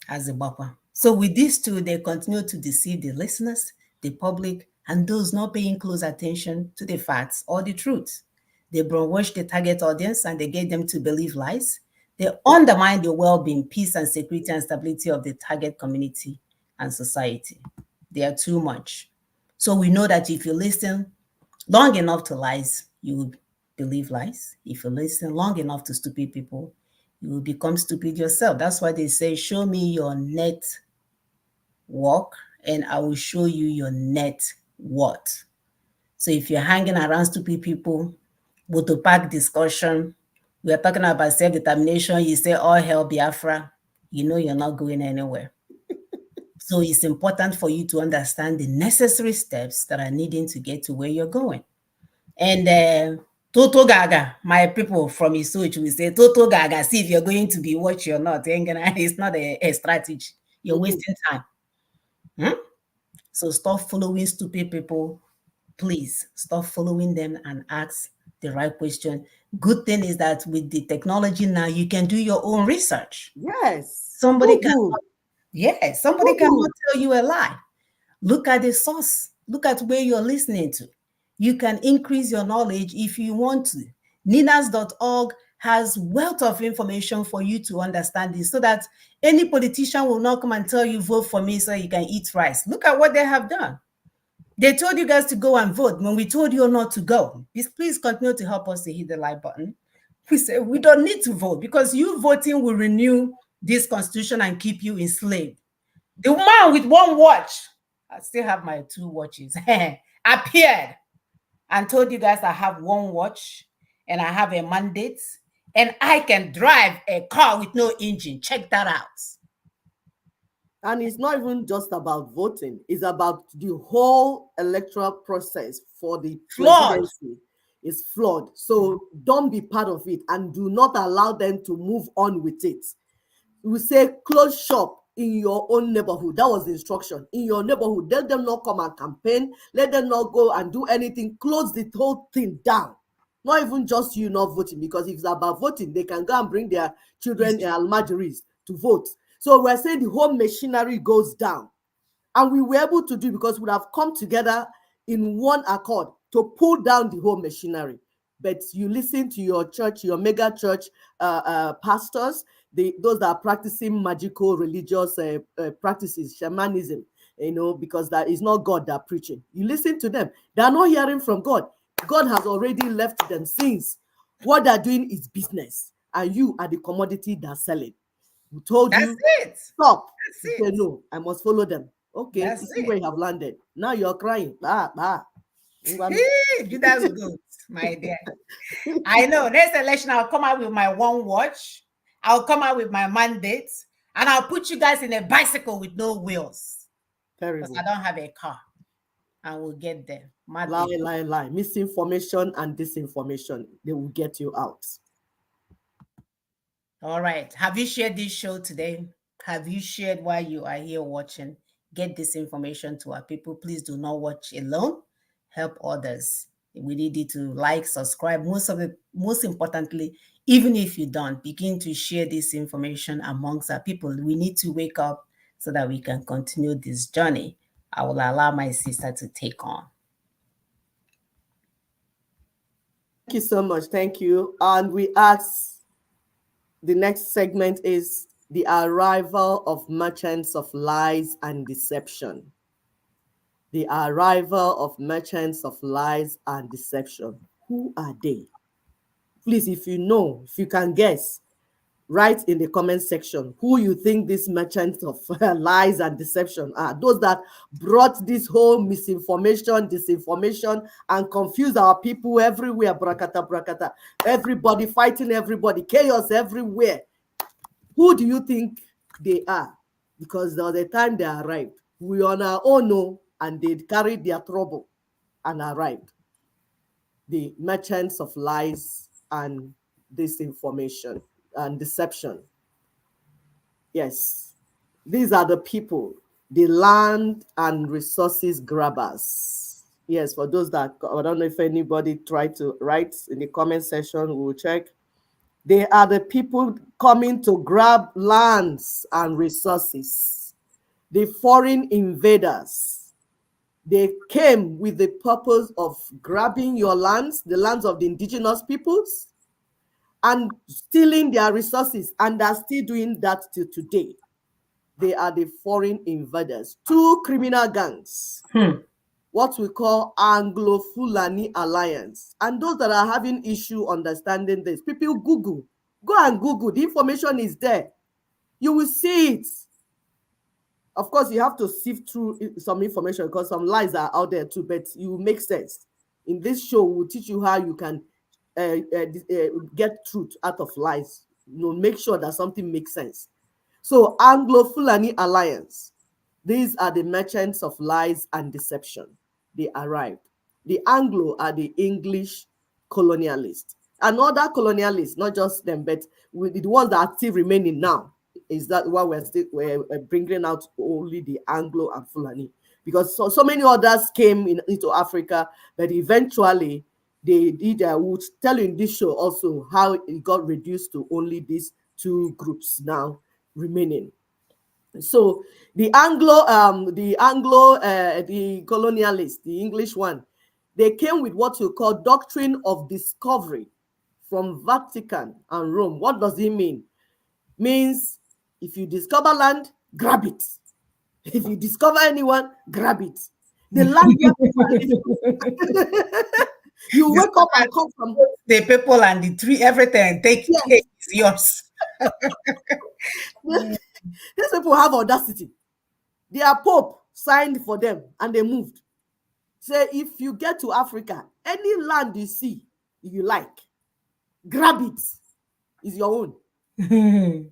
As a bapa. So with these two, they continue to deceive the listeners, the public, and those not paying close attention to the facts or the truth. They brainwash the target audience and they get them to believe lies. They undermine the well-being, peace, and security and stability of the target community and society. They are too much. So we know that if you listen long enough to lies, you will believe lies. If you listen long enough to stupid people, you will become stupid yourself. That's why they say, show me your net work and I will show you your net what. So if you're hanging around stupid people with a pack discussion, we are talking about self-determination, you say all hell Biafra, you know you're not going anywhere. So it's important for you to understand the necessary steps that are needing to get to where you're going. And Toto Gaga, my people from Isuch will say, Toto Gaga, see if you're going to be what you're not. It's not a strategy. You're Mhm. wasting time. Hmm? So stop following stupid people. Please stop following them and ask the right question. Good thing is that with the technology now, you can do your own research. Yes, Somebody can, Google, yes, somebody cannot Google. tell you a lie. Look at the source. Look at where you're listening to. You can increase your knowledge if you want to. Ninas.org has wealth of information for you to understand this so that any politician will not come and tell you vote for me so you can eat rice. Look at what they have done. They told you guys to go and vote when we told you not to go. Please continue to help us to hit the like button. We say we don't need to vote because you voting will renew this constitution and keep you enslaved. The man with one watch, I still have my two watches, appeared and told you guys I have one watch and I have a mandate and I can drive a car with no engine. Check that out. And it's not even just about voting, it's about the whole electoral process for the Flawed. presidency is flawed. So don't be part of it and do not allow them to move on with it. We say close shop in your own neighborhood. That was the instruction. In your neighborhood, let them not come and campaign, let them not go and do anything. Close the whole thing down. Not even just you not voting, because if it's about voting, they can go and bring their children in almajiris to vote. So we're saying the whole machinery goes down. And we were able to do because we have come together in one accord to pull down the whole machinery. But you listen to your church, your mega church pastors, those that are practicing magical religious practices, shamanism. because that is not God that preaching. You listen to them. They are not hearing from God. God has already left them since. What they're doing is business, and you are the commodity they're selling. We told That's you, it. stop. You That's say, it. no, I must follow them. Okay, That's you see it. where you have landed. Now you're crying. That's good, my dear. I know. Next election, I'll come out with my one watch. I'll come out with my mandate, and I'll put you guys in a bicycle with no wheels because Terrible. I don't have a car, and we'll get there. Mad Lie, people. lie, lie. Misinformation and disinformation. They will get you out. All right. Have you shared this show today? Have you shared while you are here watching? Get this information to our people. Please do not watch alone. Help others. We need you to like, subscribe. Most importantly, even if you don't, begin to share this information amongst our people. We need to wake up so that we can continue this journey. I will allow my sister to take on. Thank you so much. Thank you. And we ask, the next segment is the arrival of merchants of lies and deception. The arrival of merchants of lies and deception. Who are they? Please, if you know, if you can guess, write in the comment section who you think these merchants of lies and deception are. Those that brought this whole misinformation, disinformation, and confused our people everywhere. Brakata, brakata. Everybody fighting everybody. Chaos everywhere. Who do you think they are? Because there was a time they arrived. We on our own, no, and they carried their trouble and arrived. The merchants of lies and disinformation and deception. Yes, these are the people, the land and resources grabbers. Yes, for those that, I don't know if anybody tried to write in the comment section, we'll check. They are the people coming to grab lands and resources. The foreign invaders. They came with the purpose of grabbing your lands, the lands of the indigenous peoples, and stealing their resources, and are still doing that till today. They are the foreign invaders. Two criminal gangs, what we call Anglo-Fulani Alliance. And those that are having issue understanding this, people Google. Go and Google. The information is there. You will see it. Of course, you have to sift through some information because some lies are out there too, but you will make sense. In this show, we'll teach you how you can get truth out of lies. Make sure that something makes sense. So, Anglo-Fulani Alliance. These are the merchants of lies and deception. They arrived. The Anglo are the English colonialists. And other colonialists, not just them, but with the ones that are still remaining now, is that why we're bringing out only the Anglo and Fulani. Because so many others came into Africa, but eventually they did, we'll tell you in this show also how it got reduced to only these two groups now remaining. So the the colonialists, the English one, they came with what you call doctrine of discovery from Vatican and Rome. What does it mean? Means if you discover land, grab it. If you discover anyone, grab it. The land where people are living. You wake up and come from the people and the tree, everything, and take yes. is yours. These people have audacity. Their Pope signed for them and they moved. Say, if you get to Africa, any land you see, you like, grab it. It's your own.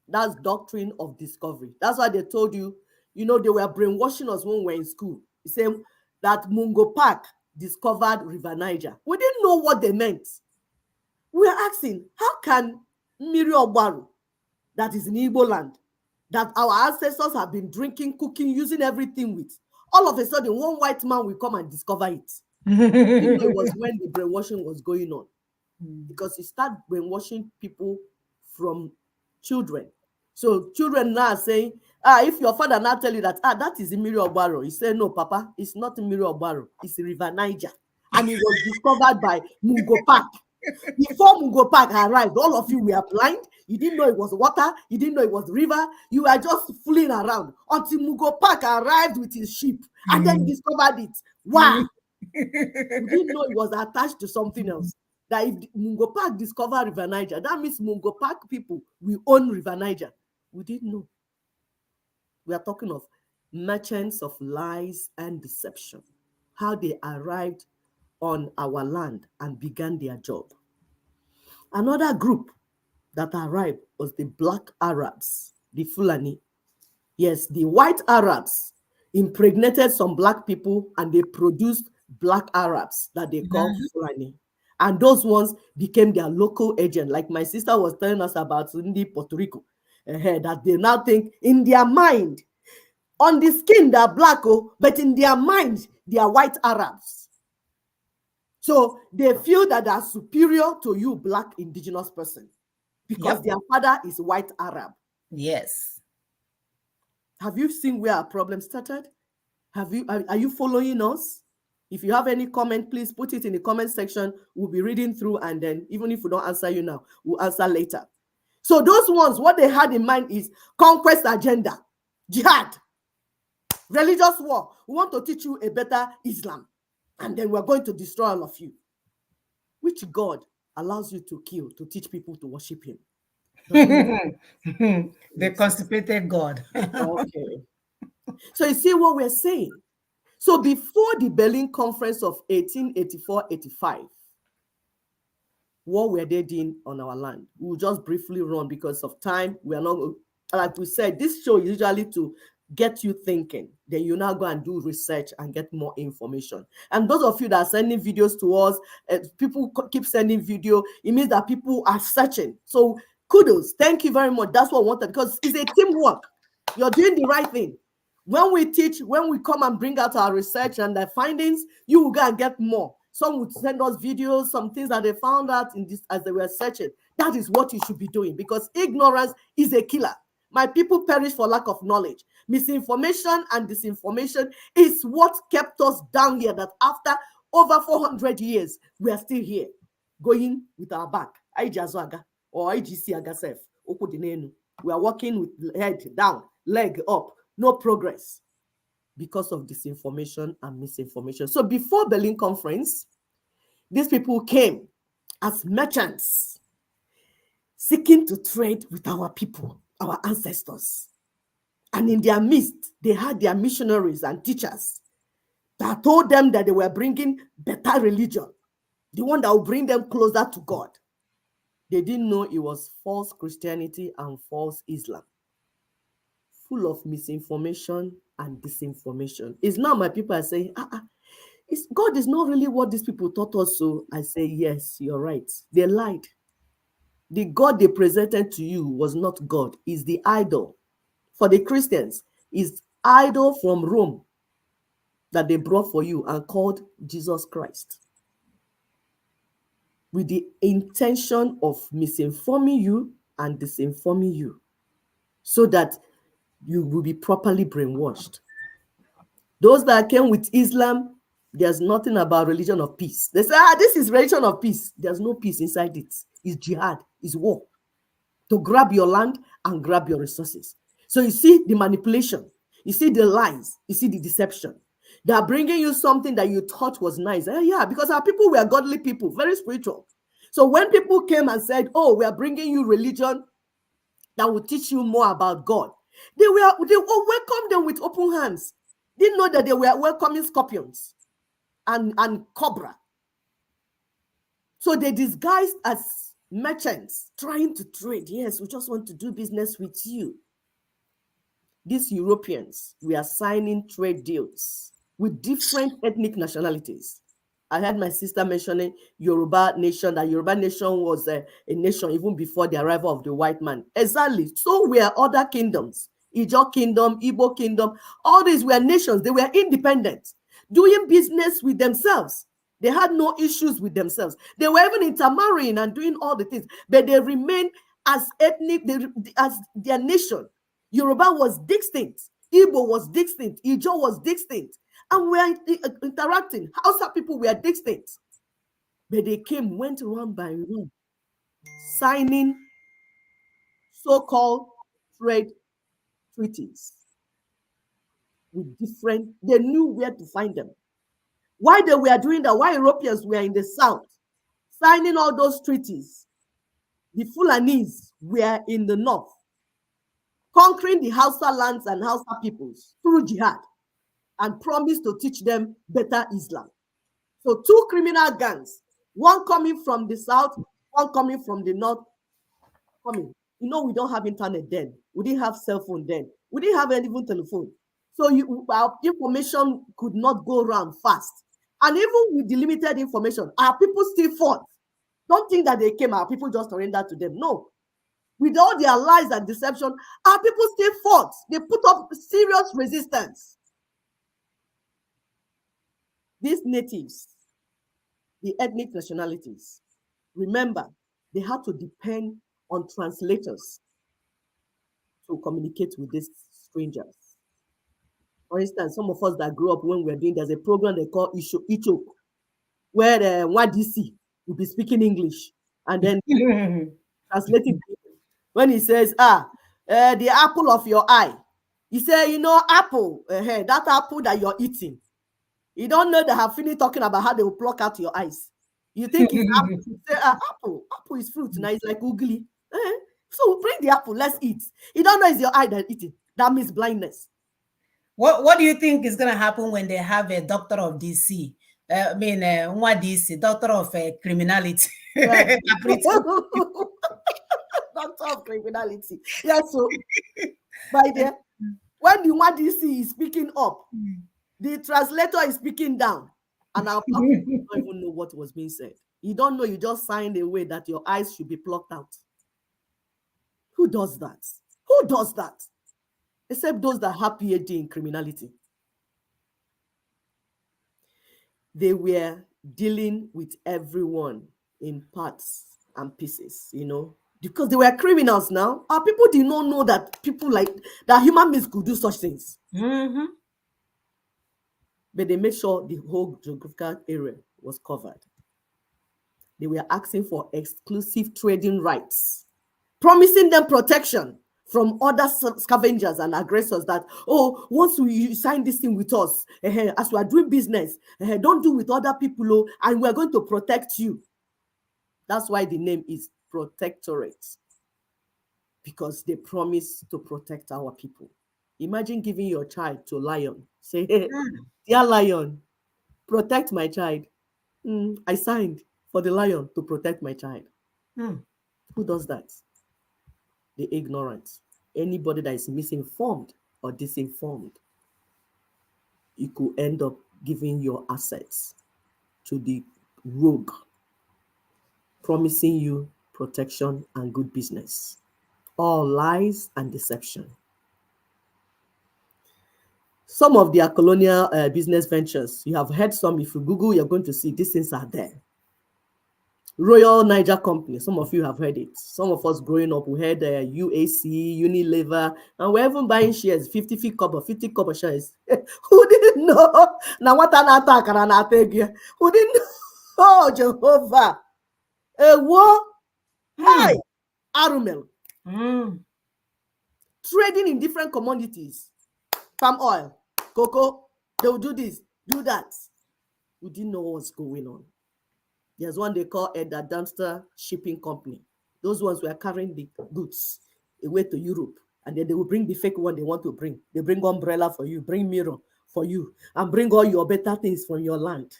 That's doctrine of discovery. That's why they told you, they were brainwashing us when we were in school. They say that Mungo Park discovered River Niger. We didn't know what they meant. We are asking, how can Miri Ogbaru, that is in Igbo land, that our ancestors have been drinking, cooking, using everything with, all of a sudden one white man will come and discover it? It was when the brainwashing was going on. Because you start brainwashing people from children. So children now are saying, if your father now tell you that, that is Imiri Ogbaro, you say, no, Papa, it's not Imiri Ogbaro, it's River Niger. And it was discovered by Mungo Park. Before Mungo Park arrived, all of you were blind. You didn't know it was water. You didn't know it was river. You were just fooling around until Mungo Park arrived with his ship and then discovered it. Wow. You didn't know it was attached to something else. That if Mungo Park discovered River Niger, that means Mungo Park people will own River Niger. We didn't know. We are talking of merchants of lies and deception, how they arrived on our land and began their job. Another group that arrived was the Black Arabs, the Fulani. Yes, the white Arabs impregnated some black people and they produced black Arabs that they call Fulani. And those ones became their local agent. Like my sister was telling us about in the Puerto Rico, that they now think in their mind, on the skin they're black, but in their mind they are white Arabs. So they feel that they're superior to you, black indigenous person, because their father is white Arab. Yes. Have you seen where our problem started? Are you following us? If you have any comment, please put it in the comment section. We'll be reading through, and then even if we don't answer you now, we'll answer later. So those ones, what they had in mind is conquest agenda, jihad, religious war. We want to teach you a better Islam, and then we're going to destroy all of you. Which God allows you to kill to teach people to worship him? The constipated God. Okay. So you see what we're saying. So before the Berlin Conference of 1884-85, what were they doing on our land? We'll just briefly run because of time. We are not, like we said, this show is usually to get you thinking. Then you now go and do research and get more information. And those of you that are sending videos to us, people keep sending video, it means that people are searching. So kudos. Thank you very much. That's what I wanted, because it's a teamwork. You're doing the right thing. When we teach, when we come and bring out our research and the findings, you will go and get more. Some would send us videos, some things that they found out in this as they were searching. That is what you should be doing, because ignorance is a killer. My people perish for lack of knowledge. Misinformation and disinformation is what kept us down here, that after over 400 years, we are still here, going with our back. Or IGC Agasef. We are walking with head down, leg up, no progress because of disinformation and misinformation. So before Berlin Conference, these people came as merchants seeking to trade with our people, our ancestors. And in their midst, they had their missionaries and teachers that told them that they were bringing better religion, the one that will bring them closer to God. They didn't know it was false Christianity and false Islam, full of misinformation and disinformation. It's now my people are saying, God is not really what these people taught us. So I say, yes, you're right. They lied. The God they presented to you was not God. It's the idol. For the Christians, it's idol from Rome that they brought for you and called Jesus Christ, with the intention of misinforming you and disinforming you, so that you will be properly brainwashed. Those that came with Islam, there's nothing about religion of peace. They say, this is religion of peace. There's no peace inside it. It's jihad, it's war, to grab your land and grab your resources. So you see the manipulation, you see the lies, you see the deception. They are bringing you something that you thought was nice. Yeah, because our people were godly people, very spiritual. So when people came and said, we are bringing you religion that will teach you more about God, they welcomed them with open hands. Didn't know that they were welcoming scorpions and cobra. So they disguised as merchants trying to trade. Yes, we just want to do business with you. These Europeans were signing trade deals with different ethnic nationalities. I heard my sister mentioning Yoruba nation, that Yoruba nation was a nation even before the arrival of the white man. Exactly. So were other kingdoms. Ijaw kingdom, Igbo kingdom, all these were nations. They were independent, doing business with themselves. They had no issues with themselves. They were even intermarrying and doing all the things, but they remained as ethnic, as their nation. Yoruba was distinct, Igbo was distinct, Ijaw was distinct, and we are interacting. Hausa people were distinct. But they came, went one by one, signing so-called trade treaties with different, they knew where to find them. Why they were doing that, why Europeans were in the south signing all those treaties, the Fulanese were in the north, conquering the Hausa lands and Hausa peoples through jihad and promised to teach them better Islam. So two criminal gangs, one coming from the south, one coming from the north, coming. You know, we don't have internet then. We didn't have cell phone then. We didn't have even telephone. So our information could not go around fast. And even with the limited information, our people still fought. Don't think that they came, our people just surrendered to them. No. With all their lies and deception, our people still fought. They put up serious resistance. These natives, the ethnic nationalities, remember, they had to depend on translators to communicate with these strangers. For instance, some of us that grew up when we were doing, there's a program they call Icho, where Wadisi will be speaking English and then translating. When he says, the apple of your eye, he say, you know, apple, that apple that you're eating. You don't know they have finished talking about how they will pluck out your eyes. You think it's apple. You say, apple. Apple is fruit. Now it's like googly. So bring the apple, let's eat. You don't know it's your eye that eating. That means blindness. What do you think is going to happen when they have a doctor of DC? What DC, doctor of criminality. Right. Doctor of criminality. Yes, so by there, when the one DC is speaking up, the translator is speaking down, and our people don't even know what was being said. You don't know, you just signed away that your eyes should be plucked out. Who does that? Who does that? Except those that have PhD in criminality. They were dealing with everyone in parts and pieces, you know, because they were criminals now. Our people did not know that people like that human beings could do such things. Mm-hmm. But they made sure the whole geographical area was covered. They were asking for exclusive trading rights, promising them protection from other scavengers and aggressors that, oh, once you sign this thing with us, as we are doing business, don't do with other people, and we're going to protect you. That's why the name is Protectorate, because they promise to protect our people. Imagine giving your child to a lion. Say, hey, dear lion, protect my child. I signed for the lion to protect my child. Who does that? The ignorant. Anybody that is misinformed or disinformed, you could end up giving your assets to the rogue, promising you protection and good business. All lies and deception. Some of their colonial business ventures, you have heard some. If you Google, you're going to see these things are there. Royal Niger Company, some of you have heard it. Some of us growing up, we heard UAC, Unilever, and we're even buying shares, 50 copper shares. Who didn't know? Now what an attack and an attack here. Who didn't know? Oh, Jehovah. A war. Hi, Arumel. Trading in different commodities. Palm oil, cocoa, they will do this, do that. We didn't know what's going on. There's one they call a dumpster shipping company. Those ones were carrying the goods away to Europe, and then they will bring the fake one they want to bring. They bring umbrella for you, bring mirror for you, and bring all your better things from your land.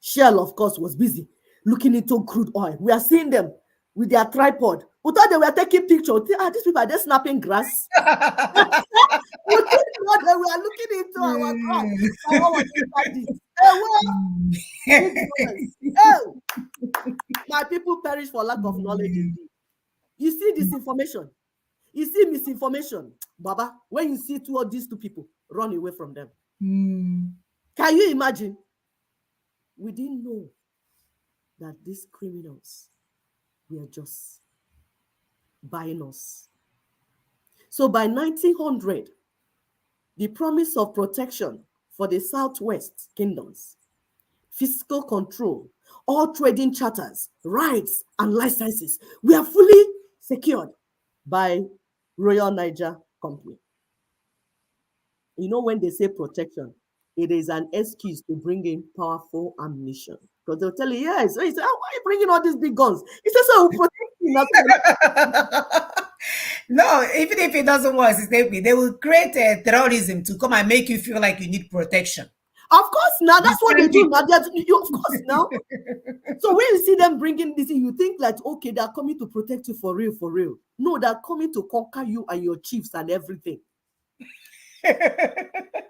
Shell, of course, was busy looking into crude oil. We are seeing them with their tripod. We thought they were taking pictures. These people are just snapping grass. We didn't know they were looking into our ground. And what was inside this? My people perish for lack of knowledge indeed. You see disinformation, you see misinformation. Baba, when you see these two people, run away from them. Can you imagine? We didn't know that these criminals were just buying us. So by 1900, the promise of protection for the Southwest kingdoms, fiscal control, All trading charters, rights, and licenses were fully secured by Royal Niger Company. You know, when they say protection, it is an excuse to bring in powerful ammunition. Because they'll tell you, yes. So he said, oh, why are you bringing all these big guns? He says, so we'll protect you. No, even if it doesn't work, they will create a terrorism to come and make you feel like you need protection. Of course, now that's what they do now. Of course, now. So when you see them bringing this in, you think like, okay, they're coming to protect you for real, for real. No, they're coming to conquer you and your chiefs and everything.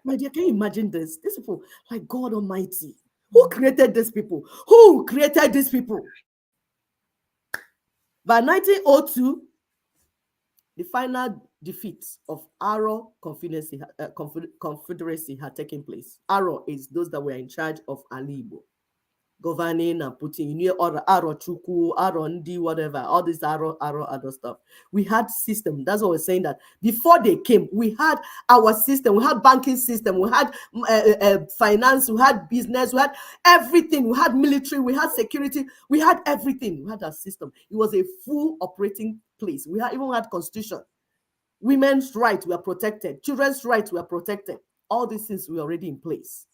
My dear, can you imagine this? These people, like God Almighty, who created these people? Who created these people? By 1902, the final defeat of Aro Confederacy had taken place. Aro is those that were in charge of Alibo, governing and putting, you know, Aro Chuku, Aro Ndi, whatever, all this Aro, other stuff. We had system. That's what we're saying, that before they came, we had our system. We had banking system. We had finance. We had business. We had everything. We had military. We had security. We had everything. We had our system. It was a full operating place. We even had constitution. Women's rights were protected. Children's rights were protected. All these things were already in place.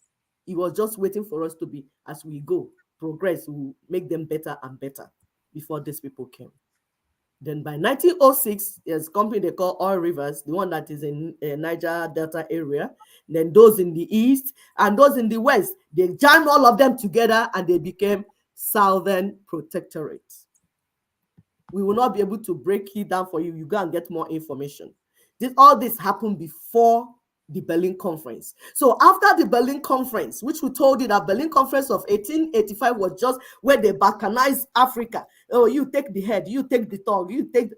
It was just waiting for us to be, as we go, progress, we'll make them better and better before these people came. Then by 1906, there's a company they call Oil Rivers, the one that is in Niger Delta area. Then those in the east and those in the west, they jammed all of them together and they became Southern Protectorate. We will not be able to break it down for you. You go and get more information. All this happened before the Berlin Conference. So after the Berlin Conference, which we told you that Berlin Conference of 1885 was just where they balkanized Africa. Oh, you take the head, you take the tongue, you take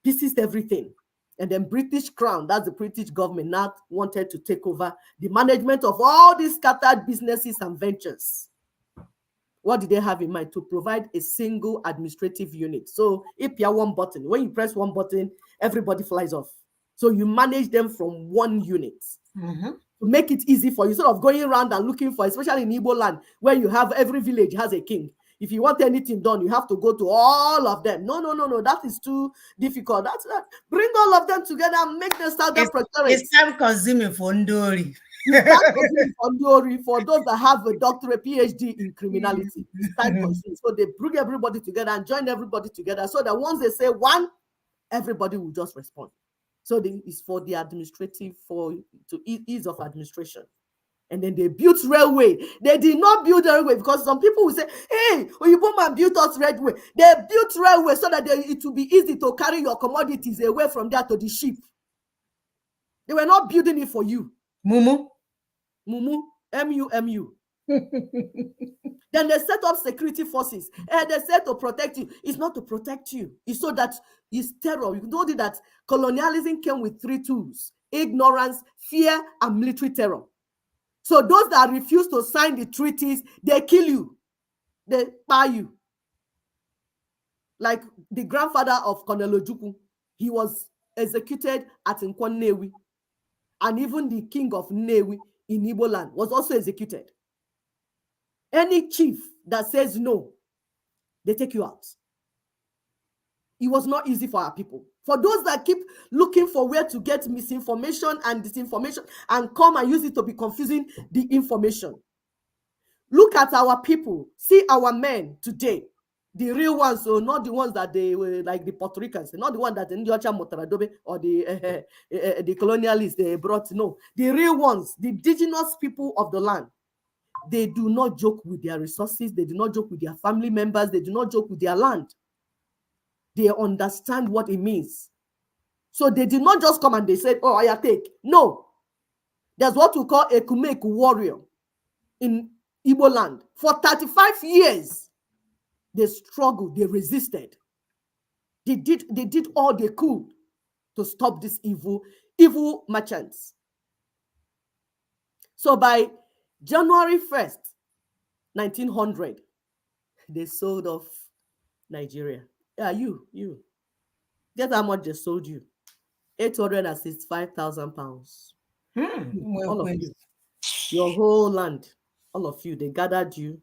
pieces everything. And then British Crown, that's the British government, now wanted to take over the management of all these scattered businesses and ventures. What did they have in mind? To provide a single administrative unit. So if you have one button, when you press one button, everybody flies off. So you manage them from one unit to make it easy for you, instead of going around and looking for, especially in Igbo land, where you have every village has a king. If you want anything done, you have to go to all of them. No. That is too difficult. That's that. Bring all of them together and make them start their protectorate. It's time consuming for Ndori. For those that have a doctorate, PhD in criminality, it's time consuming. So they bring everybody together and join everybody together, so that once they say one, everybody will just respond. So it's for the administrative, to ease of administration. And then they built railway. They did not build railway because some people will say, hey, Oyinbo built us railway. They built railway so that it will be easy to carry your commodities away from there to the ship. They were not building it for you. Mumu, M-U-M-U. Then they set up security forces. And they said to protect you. It's not to protect you. It's so that it's terror. You know that colonialism came with 3 tools: ignorance, fear, and military terror. So those that refuse to sign the treaties, they kill you. They buy you. Like the grandfather of Colonel Ojukwu, he was executed at Nkwan-Nnewi. And even the king of Nnewi in Igbo land was also executed. Any chief that says no, they take you out. It was not easy for our people. For those that keep looking for where to get misinformation and disinformation and come and use it to be confusing the information. Look at our people. See our men today. The real ones, so not the ones that they were like the Puerto Ricans, not the one that the Ndiocha Motaradobe or the colonialists they brought. No, the real ones, the indigenous people of the land. They do not joke with their resources. They do not joke with their family members. They do not joke with their land. They understand what it means. So they did not just come and they said, oh, I take. No. There's what we call a Kumeku warrior in Igbo land. For 35 years, they struggled, they resisted. They did all they could to stop these evil merchants. So by January 1st, 1900, they sold off Nigeria. Yeah, you. Guess how much they sold you? 865,000 pounds. All of you. Your whole land. All of you. They gathered you.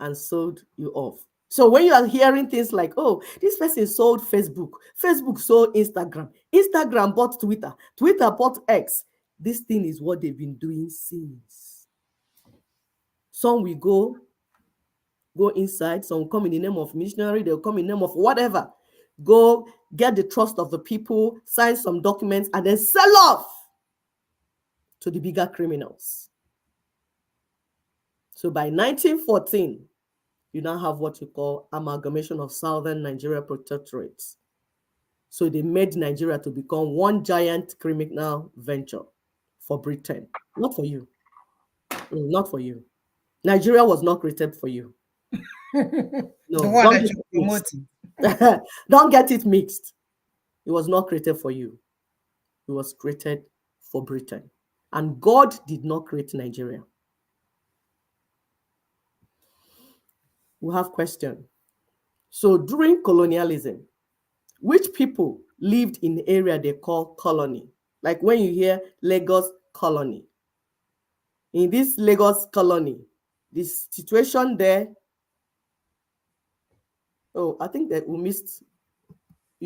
and sold you off. So when you are hearing things like, oh, this person sold Facebook, Facebook sold Instagram, Instagram bought Twitter, Twitter bought X, this thing is what they've been doing since. Some will go inside, some will come in the name of missionary, they'll come in the name of whatever. Go get the trust of the people, sign some documents, and then sell off to the bigger criminals. So by 1914, you now have what you call amalgamation of Southern Nigeria protectorates. So they made Nigeria to become one giant criminal venture for Britain, not for you. Not for you. Nigeria was not created for you. The No, one don't that get you're it mixed. promoting. Don't get it mixed. It was not created for you. It was created for Britain. And God did not create Nigeria. We have question. So during colonialism, which people lived in the area they call colony? Like when you hear Lagos colony. In this Lagos colony, the situation there, oh, I think that you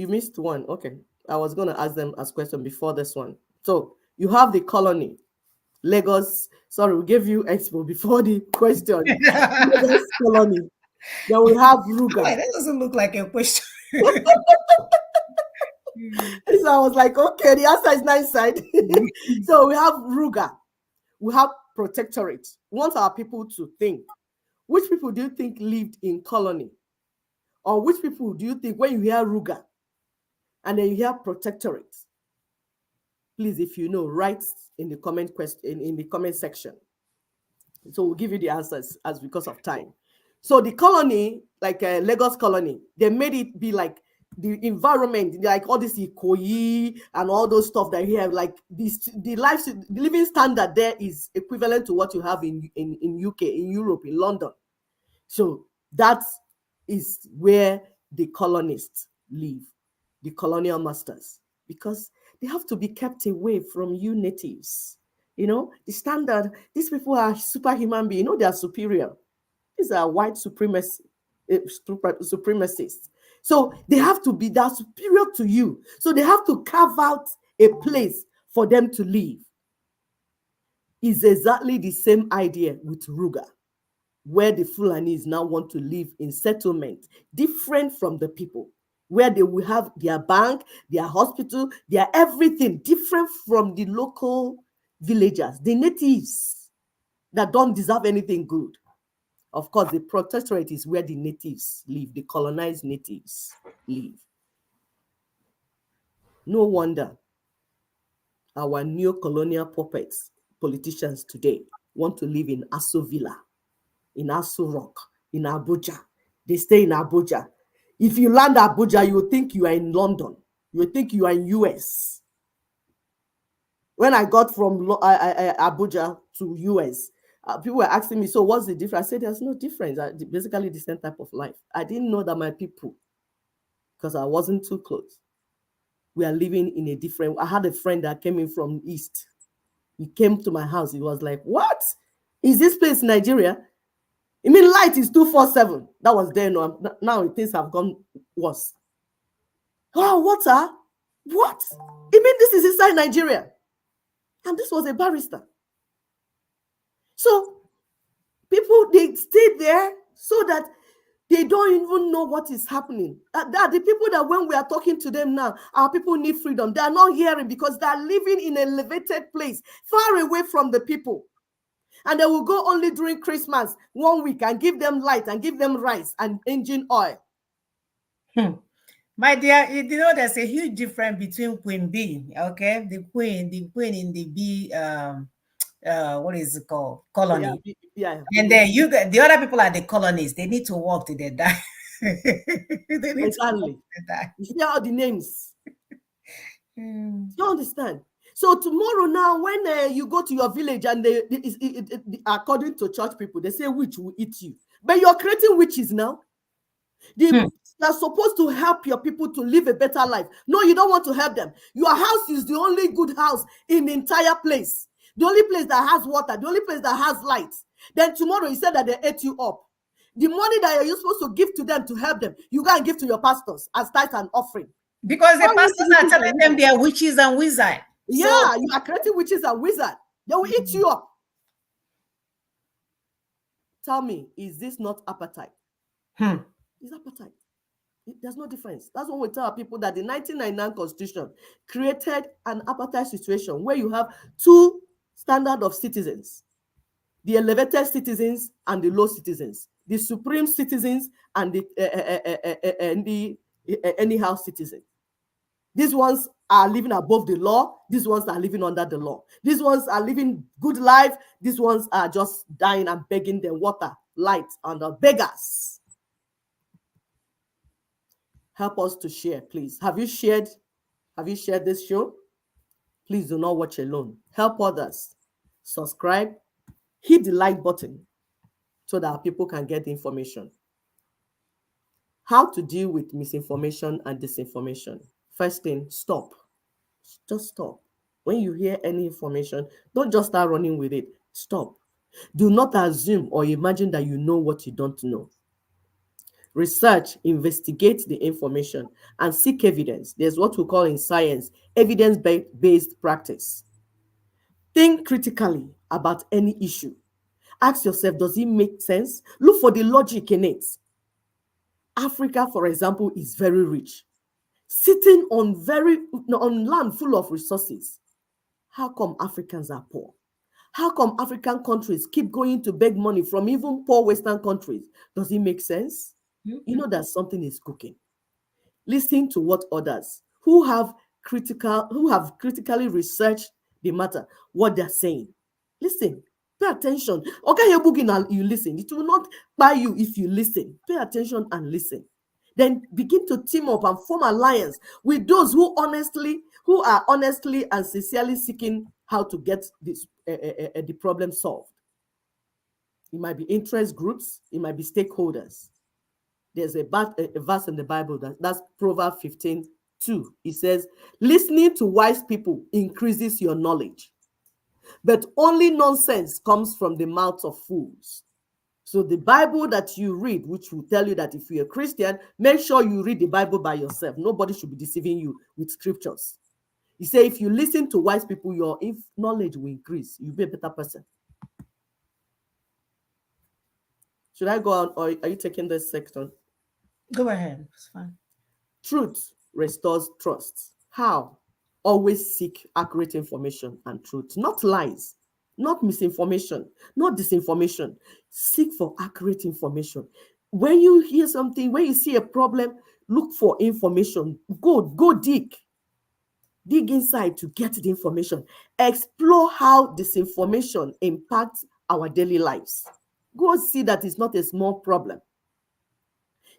missed one. Okay. I was going to ask them as question before this one. So you have the colony, Lagos. Sorry, we gave you expo before the question. Lagos colony. Then we have Ruga. That doesn't look like a question. So I was like, okay, the answer is nice side. So we have Ruga. We have protectorate. We want our people to think. Which people do you think lived in colony? Or which people do you think, when you hear Ruga and then you hear protectorate, please, if you know, write in the comment question in the comment section. So we'll give you the answers as because of time. So the colony, like Lagos colony, they made it be like the environment, like all this Ikoyi and all those stuff that you have, like this, the living standard there is equivalent to what you have in UK, in Europe, in London. So that is where the colonists live, the colonial masters, because they have to be kept away from you natives. You know, the standard, these people are superhuman beings, you know, they are superior. These are white supremacists. So they have to be that superior to you. So they have to carve out a place for them to live. It's exactly the same idea with Ruga, where the Fulanis now want to live in settlement, different from the people, where they will have their bank, their hospital, their everything, different from the local villagers, the natives that don't deserve anything good. Of course, the protectorate is where the natives live, the colonized natives live. No wonder our neo-colonial puppets, politicians today, want to live in Aso Villa, in Aso Rock, in Abuja. They stay in Abuja. If you land Abuja, you will think you are in London. You will think you are in US. When I got from Abuja to US, people were asking me, so what's the difference? I said, there's no difference. Basically the same type of life. I didn't know that my people, because I wasn't too close, we are living in a different. I had a friend that came in from East. He came to my house. He was like, what? Is this place Nigeria? I mean, light is 247. That was there. No, now things have gone worse. Oh, water? What? I mean, this is inside Nigeria. And this was a barrister. So people, they stay there so that they don't even know what is happening. That the people that when we are talking to them now, our people need freedom. They are not hearing because they are living in an elevated place, far away from the people. And they will go only during Christmas, 1 week, and give them light and give them rice and engine oil. My dear, you know there's a huge difference between Queen Bee, okay? The queen in the bee, what is it called? Colony. Yeah. And then you got the other people are the colonists. They need to work till they die. They need exactly. to work till they die. You see all the names. You understand? So tomorrow now, when you go to your village and according to church people, they say witch will eat you. But you're creating witches now. You're supposed to help your people to live a better life. No, you don't want to help them. Your house is the only good house in the entire place. The only place that has water, the only place that has light. Then tomorrow you said that they ate you up. The money that you're supposed to give to them to help them, you go and give to your pastors as tithe and offering. Because the How pastors you are think telling them they are witches and wizards. Yeah, So, you are creating witches and wizards. They will eat you up. Tell me, is this not appetite? It's appetite. There's no difference. That's when we tell people that the 1999 Constitution created an apartheid situation where you have two standard of citizens: the elevated citizens and the low citizens, the supreme citizens and the anyhow citizens. These ones are living above the law. These ones are living under the law. These ones are living good life. These ones are just dying and begging them water, light, and the beggars. Help us to share, please. Have you shared this show? Please do not watch alone. Help others. Subscribe. Hit the like button so that people can get the information. How to deal with misinformation and disinformation. First thing, stop. Just stop. When you hear any information, don't just start running with it. Stop. Do not assume or imagine that you know what you don't know. Research, investigate the information, and seek evidence. There's what we call in science evidence-based practice. Think critically about any issue. Ask yourself, does it make sense? Look for the logic in it. Africa, for example, is very rich, sitting on land full of resources. How come Africans are poor? How come African countries keep going to beg money from even poor Western countries? Does it make sense? You know that something is cooking. Listen to what others who have critically researched the matter, what they're saying. Listen, pay attention. Okay, you listen. It will not buy you if you listen. Pay attention and listen. Then begin to team up and form alliance with those who are honestly and sincerely seeking how to get this the problem solved. It might be interest groups, it might be stakeholders. There's a verse in the Bible that's Proverbs 15:2. It says, listening to wise people increases your knowledge, but only nonsense comes from the mouths of fools. So the Bible that you read, which will tell you that if you're a Christian, make sure you read the Bible by yourself. Nobody should be deceiving you with scriptures. You say if you listen to wise people, your knowledge will increase. You'll be a better person. Should I go on, or are you taking this section? go ahead. It's fine. Truth restores trust. How? Always seek accurate information and truth, not lies, not misinformation, not disinformation. Seek for accurate information. When you hear something, when you see a problem, look for information. Go dig. Dig inside to get the information. Explore how disinformation impacts our daily lives. Go see that it's not a small problem.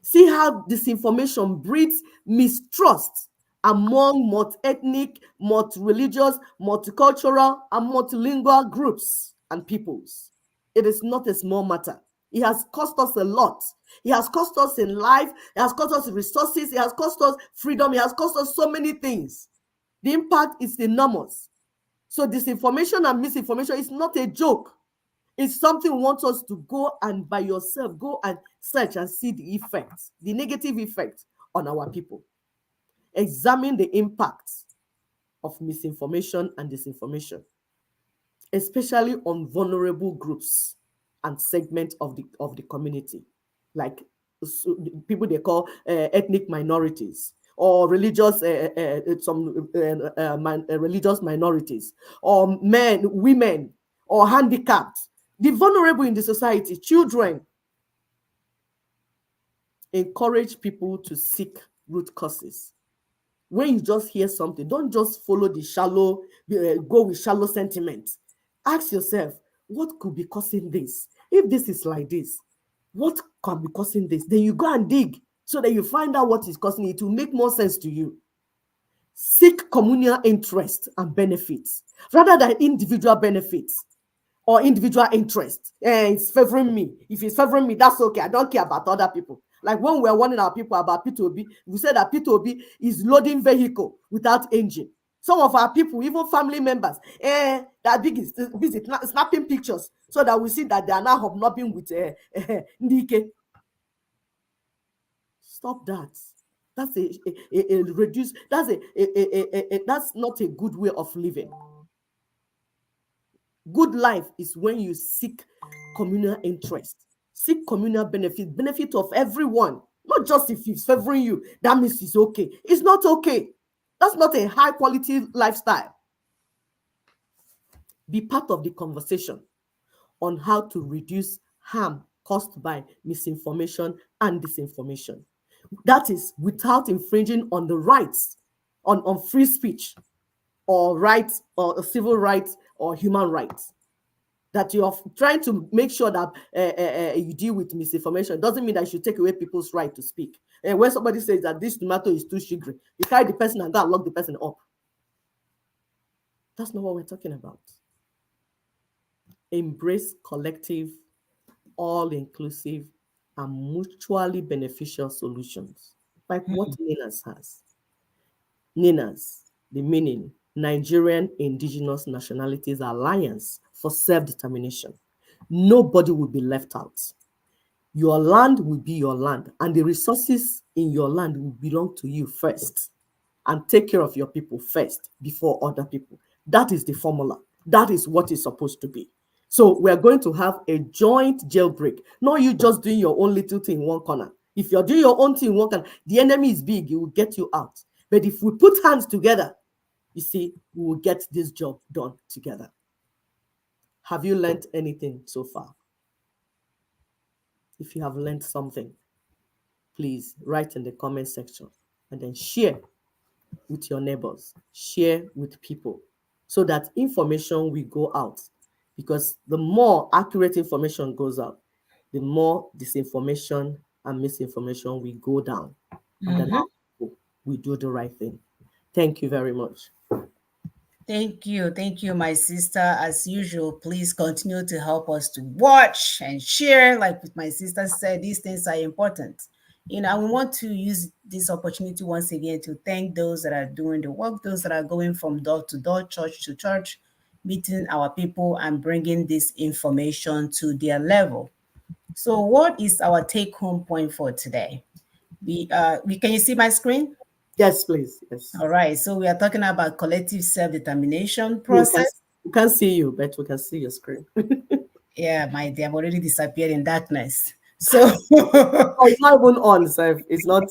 See how disinformation breeds mistrust among multi-ethnic, multi-religious, multicultural, and multilingual groups and peoples. It is not a small matter. It has cost us a lot. It has cost us in life. It has cost us resources. It has cost us freedom. It has cost us so many things. The impact is enormous. So disinformation and misinformation is not a joke. It's something we want us to go and by yourself, go and search and see the effects, the negative effects on our people. Examine the impacts of misinformation and disinformation, especially on vulnerable groups and segments of the community, like people they call ethnic minorities, or religious religious minorities, or men, women, or handicapped, the vulnerable in the society, children. Encourage people to seek root causes. When you just hear something, don't just follow the shallow, go with shallow sentiment. Ask yourself, what could be causing this? If this is like this, what can be causing this? Then you go and dig so that you find out what is causing it. It will make more sense to you. Seek communal interest and benefits rather than individual benefits or individual interest. It's favoring me. If it's favoring me, that's okay. I don't care about other people. Like when we're warning our people about P2B, we said that P2B is loading vehicle without engine. Some of our people, even family members, that big is busy snapping pictures so that we see that they are now hobnobbing with Ndike. Stop that. That's a reduce. That's not a good way of living. Good life is when you seek communal interest, seek communal benefit, benefit of everyone, not just if it's favoring you. That means it's okay. It's not okay. That's not a high quality lifestyle. Be part of the conversation on how to reduce harm caused by misinformation and disinformation. That is without infringing on the rights, on free speech or rights or civil rights or human rights. That you're trying to make sure that you deal with misinformation doesn't mean that you should take away people's right to speak. And when somebody says that this tomato is too sugary, you carry the person and go and lock the person up. That's not what we're talking about. Embrace collective, all-inclusive, and mutually beneficial solutions, like what NINAS has. NINAS, the meaning Nigerian Indigenous Nationalities Alliance for Self-Determination. Nobody will be left out. Your land will be your land, and the resources in your land will belong to you first. And take care of your people first before other people. That is the formula. That is what it's supposed to be. So we're going to have a joint jailbreak. Not you just doing your own little thing in one corner. If you're doing your own thing in one corner, the enemy is big, it will get you out. But if we put hands together, you see, we will get this job done together. Have you learned anything so far? If you have learned something, please write in the comment section and then share with your neighbors, share with people so that information will go out. Because the more accurate information goes out, the more disinformation and misinformation will go down. And then we do the right thing. Thank you very much. Thank you, my sister. As usual, please continue to help us to watch and share. Like my sister said, these things are important. We want to use this opportunity once again to thank those that are doing the work, those that are going from door to door, church to church, meeting our people and bringing this information to their level. So, what is our take-home point for today? We can you see my screen? Yes, please. Yes. All right. So we are talking about collective self-determination We can, process. we can't see you, but we can see your screen. Yeah, my dear, I'm already disappeared in darkness. So Oh, it's not even on, so it's not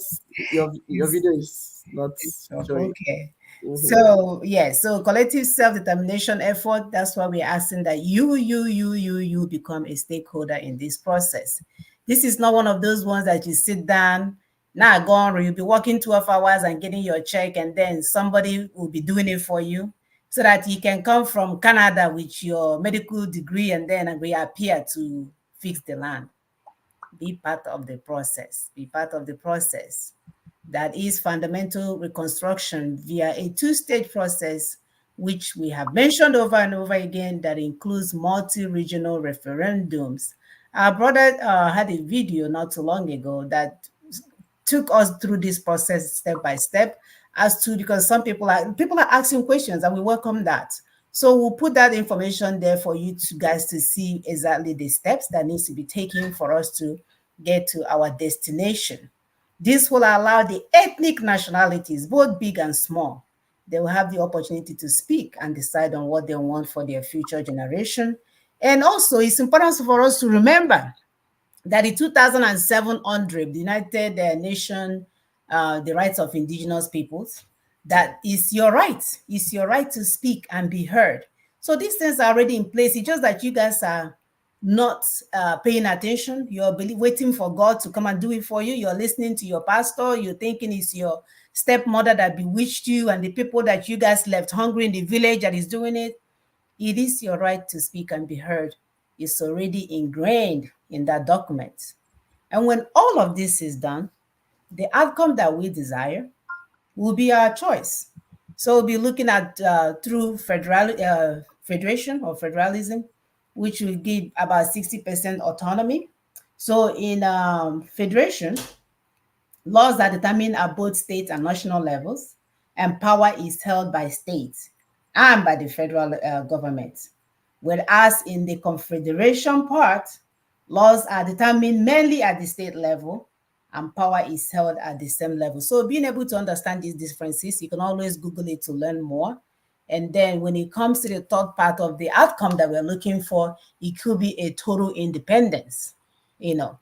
your it's, video is not it's showing. okay. Mhm. So yeah, so collective self-determination effort, that's why we're asking that you become a stakeholder in this process. This is not one of those ones that you sit down, now gone, or you'll be working 12 hours and getting your check, and then somebody will be doing it for you so that you can come from Canada with your medical degree and then reappear to fix the land. Be part of the process. Be part of the process. That is fundamental reconstruction via a two-stage process, which we have mentioned over and over again, that includes multi-regional referendums. Our brother had a video not too long ago that took us through this process step by step as to, because some people are asking questions and we welcome that. So we'll put that information there for you to guys to see exactly the steps that needs to be taken for us to get to our destination. This will allow the ethnic nationalities, both big and small, they will have the opportunity to speak and decide on what they want for their future generation. And also, it's important for us to remember that in 2007 UNDRIP, the United Nations, the rights of indigenous peoples, that is your right. It's your right to speak and be heard. So these things are already in place. It's just that you guys are not paying attention. You're waiting for God to come and do it for you. You're listening to your pastor. You're thinking it's your stepmother that bewitched you and the people that you guys left hungry in the village that is doing it. It is your right to speak and be heard. It's already ingrained in that document. And when all of this is done, the outcome that we desire will be our choice. So we'll be looking at through federation or federalism, which will give about 60% autonomy. So in federation, laws are determined at both state and national levels, and power is held by states and by the federal government. Whereas in the confederation part, laws are determined mainly at the state level and power is held at the same level. So being able to understand these differences, you can always Google it to learn more. And then when it comes to the third part of the outcome that we're looking for, it could be a total independence, you know,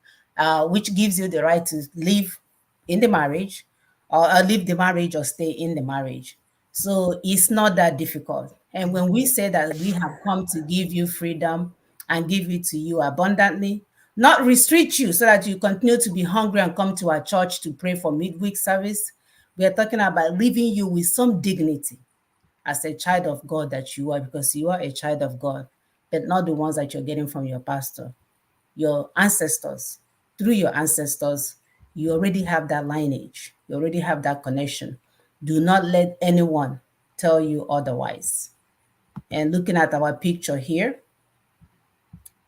which gives you the right to live in the marriage, or leave the marriage or stay in the marriage. So it's not that difficult. And when we say that we have come to give you freedom and give it to you abundantly, not restrict you so that you continue to be hungry and come to our church to pray for midweek service, we are talking about leaving you with some dignity as a child of God that you are, because you are a child of God, but not the ones that you're getting from your pastor, your ancestors. Through your ancestors, you already have that lineage, you already have that connection. Do not let anyone tell you otherwise. And looking at our picture here,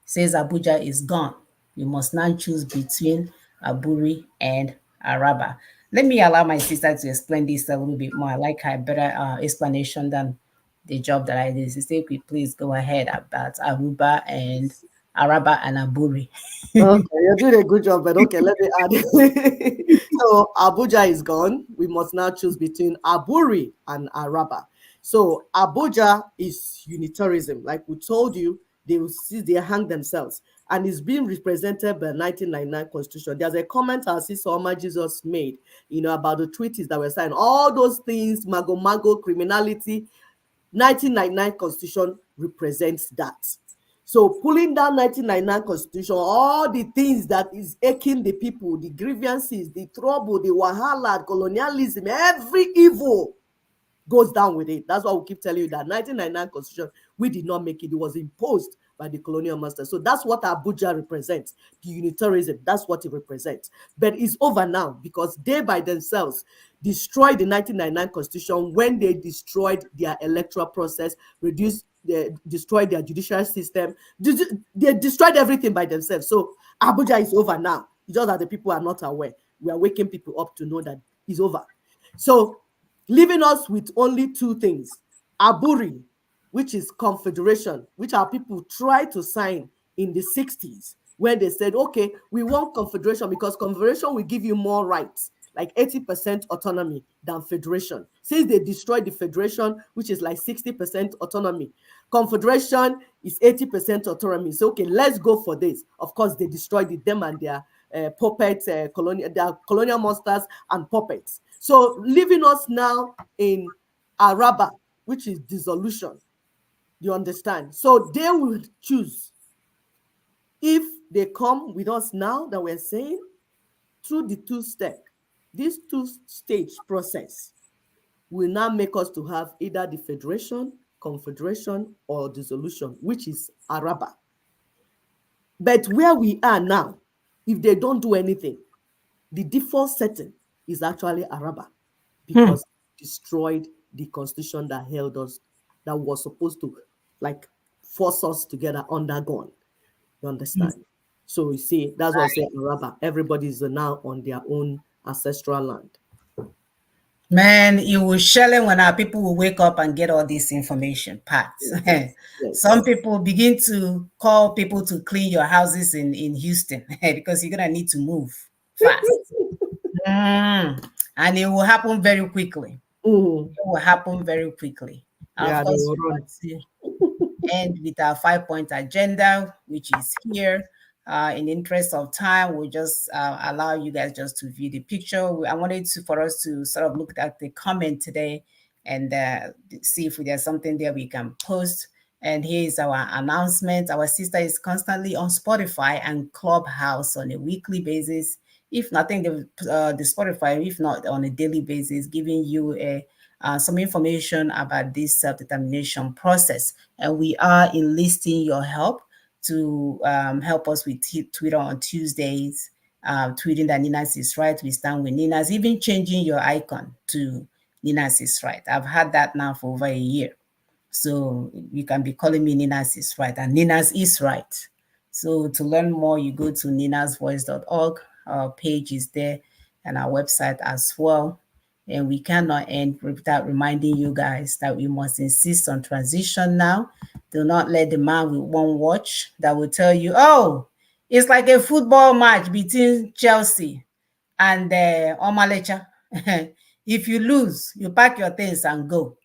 says Abuja is gone. You must now choose between Aburi and Araba. Let me allow my sister to explain this a little bit more. I like her better explanation than the job that I did. Sister, please go ahead about Aruba and Araba and Aburi. Okay, you're doing a good job, but okay, let me add. So Abuja is gone. We must now choose between Aburi and Araba. So Abuja is unitarism. Like we told you, they will see they hang themselves. And it's being represented by 1999 Constitution. There's a comment our sister Oma Jesus made, about the treaties that were signed. All those things, mago, criminality, 1999 Constitution represents that. So pulling down 1999 Constitution, all the things that is aching the people, the grievances, the trouble, the wahala, colonialism, every evil goes down with it. That's why we keep telling you that 1999 Constitution, we did not make it. It was imposed by the colonial master. So that's what Abuja represents, the unitarism. That's what it represents. But it's over now because they by themselves destroyed the 1999 Constitution when they destroyed their electoral process, destroyed their judicial system. They destroyed everything by themselves. So Abuja is over now. It's just that the people are not aware. We are waking people up to know that it's over. So leaving us with only two things: Aburi, which is confederation, which our people tried to sign in the 60s when they said, okay, we want confederation because confederation will give you more rights, like 80% autonomy than federation. Since they destroyed the federation, which is like 60% autonomy, confederation is 80% autonomy. So, okay, let's go for this. Of course, they destroyed it, them and their puppets, their colonial monsters and puppets. So leaving us now in Araba, which is dissolution. You understand? So they will choose. If they come with us now that we're saying, through the this two-stage process will now make us to have either the federation, confederation, or dissolution, which is Araba. But where we are now, if they don't do anything, the default setting is actually Araba because destroyed the constitution that held us, that was supposed to like force us together under God. You understand? So you see, that's what I say Araba. Everybody is now on their own ancestral land. Man, it will shell when our people will wake up and get all this information parts. Yes, yes. Some people begin to call people to clean your houses in Houston because you're gonna need to move fast. And it will happen very quickly. Mhm. It will happen very quickly. And of Yeah, they course, will we run. want to end with our 5-point agenda, which is here. In the interest of time, we'll just allow you guys just to view the picture. I wanted for us to sort of look at the comment today and see if there's something there we can post. And here is our announcement. Our sister is constantly on Spotify and Clubhouse on a weekly basis. If not, I think the Spotify, if not on a daily basis, giving you some information about this self-determination process. And we are enlisting your help to help us with Twitter on Tuesdays, tweeting that Ninas is right. We stand with Ninas, even changing your icon to Ninas is right. I've had that now for over a year. So you can be calling me Ninas is right, and Ninas is right. So to learn more, you go to ninasvoice.org. Our page is there and our website as well. And we cannot end without reminding you guys that we must insist on transition now. Do not let the man with one watch that will tell you, oh, it's like a football match between Chelsea And Omalecha, if you lose, you pack your things and go.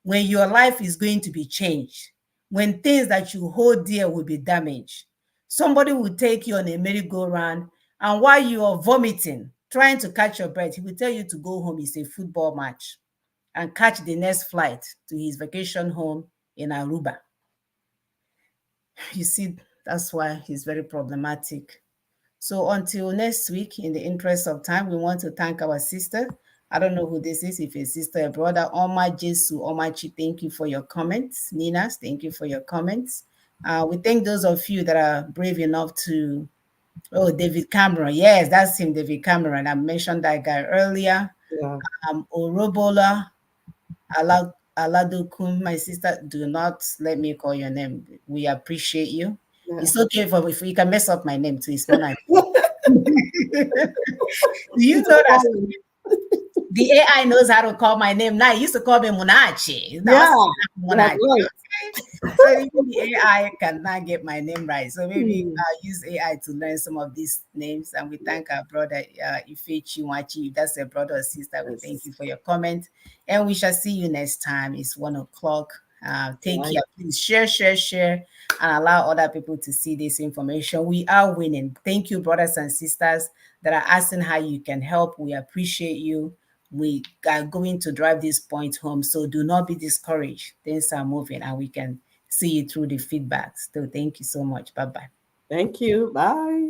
When your life is going to be changed, when things that you hold dear will be damaged, somebody will take you on a merry-go-round, and while you are vomiting, trying to catch your breath, he will tell you to go home. It's a football match, and catch the next flight to his vacation home in Aruba. You see, that's why he's very problematic. So until next week, in the interest of time, we want to thank our sister. I don't know who this is, if a sister, a brother. Oma Jesu, Omachi, thank you for your comments. Ninas, thank you for your comments. We thank those of you that are brave enough to, oh, David Cameron. Yes, that's him, David Cameron. I mentioned that guy earlier. Yeah. Orobola, Aladokun, my sister, do not let me call your name. We appreciate you. Yeah. It's okay if you can mess up my name too. It's not nice. Do you It's know that fine. the AI knows how to call my name now? It used to call me Munachi. Now Yeah, it's that's Munachi. right. Okay. So even the AI cannot get my name right. So maybe Hmm. I'll use AI to learn some of these names. And we thank our brother Ife Chiwachi. If that's a brother or sister, we thank Yes. you for your comment. And we shall see you next time. It's 1 o'clock. Take Right. care. Please share, and allow other people to see this information. We are winning. Thank you, brothers and sisters that are asking how you can help. We appreciate you. We are going to drive this point home. So do not be discouraged. Things are moving and we can see you through the feedbacks. So thank you so much. Bye bye. Thank you. Bye.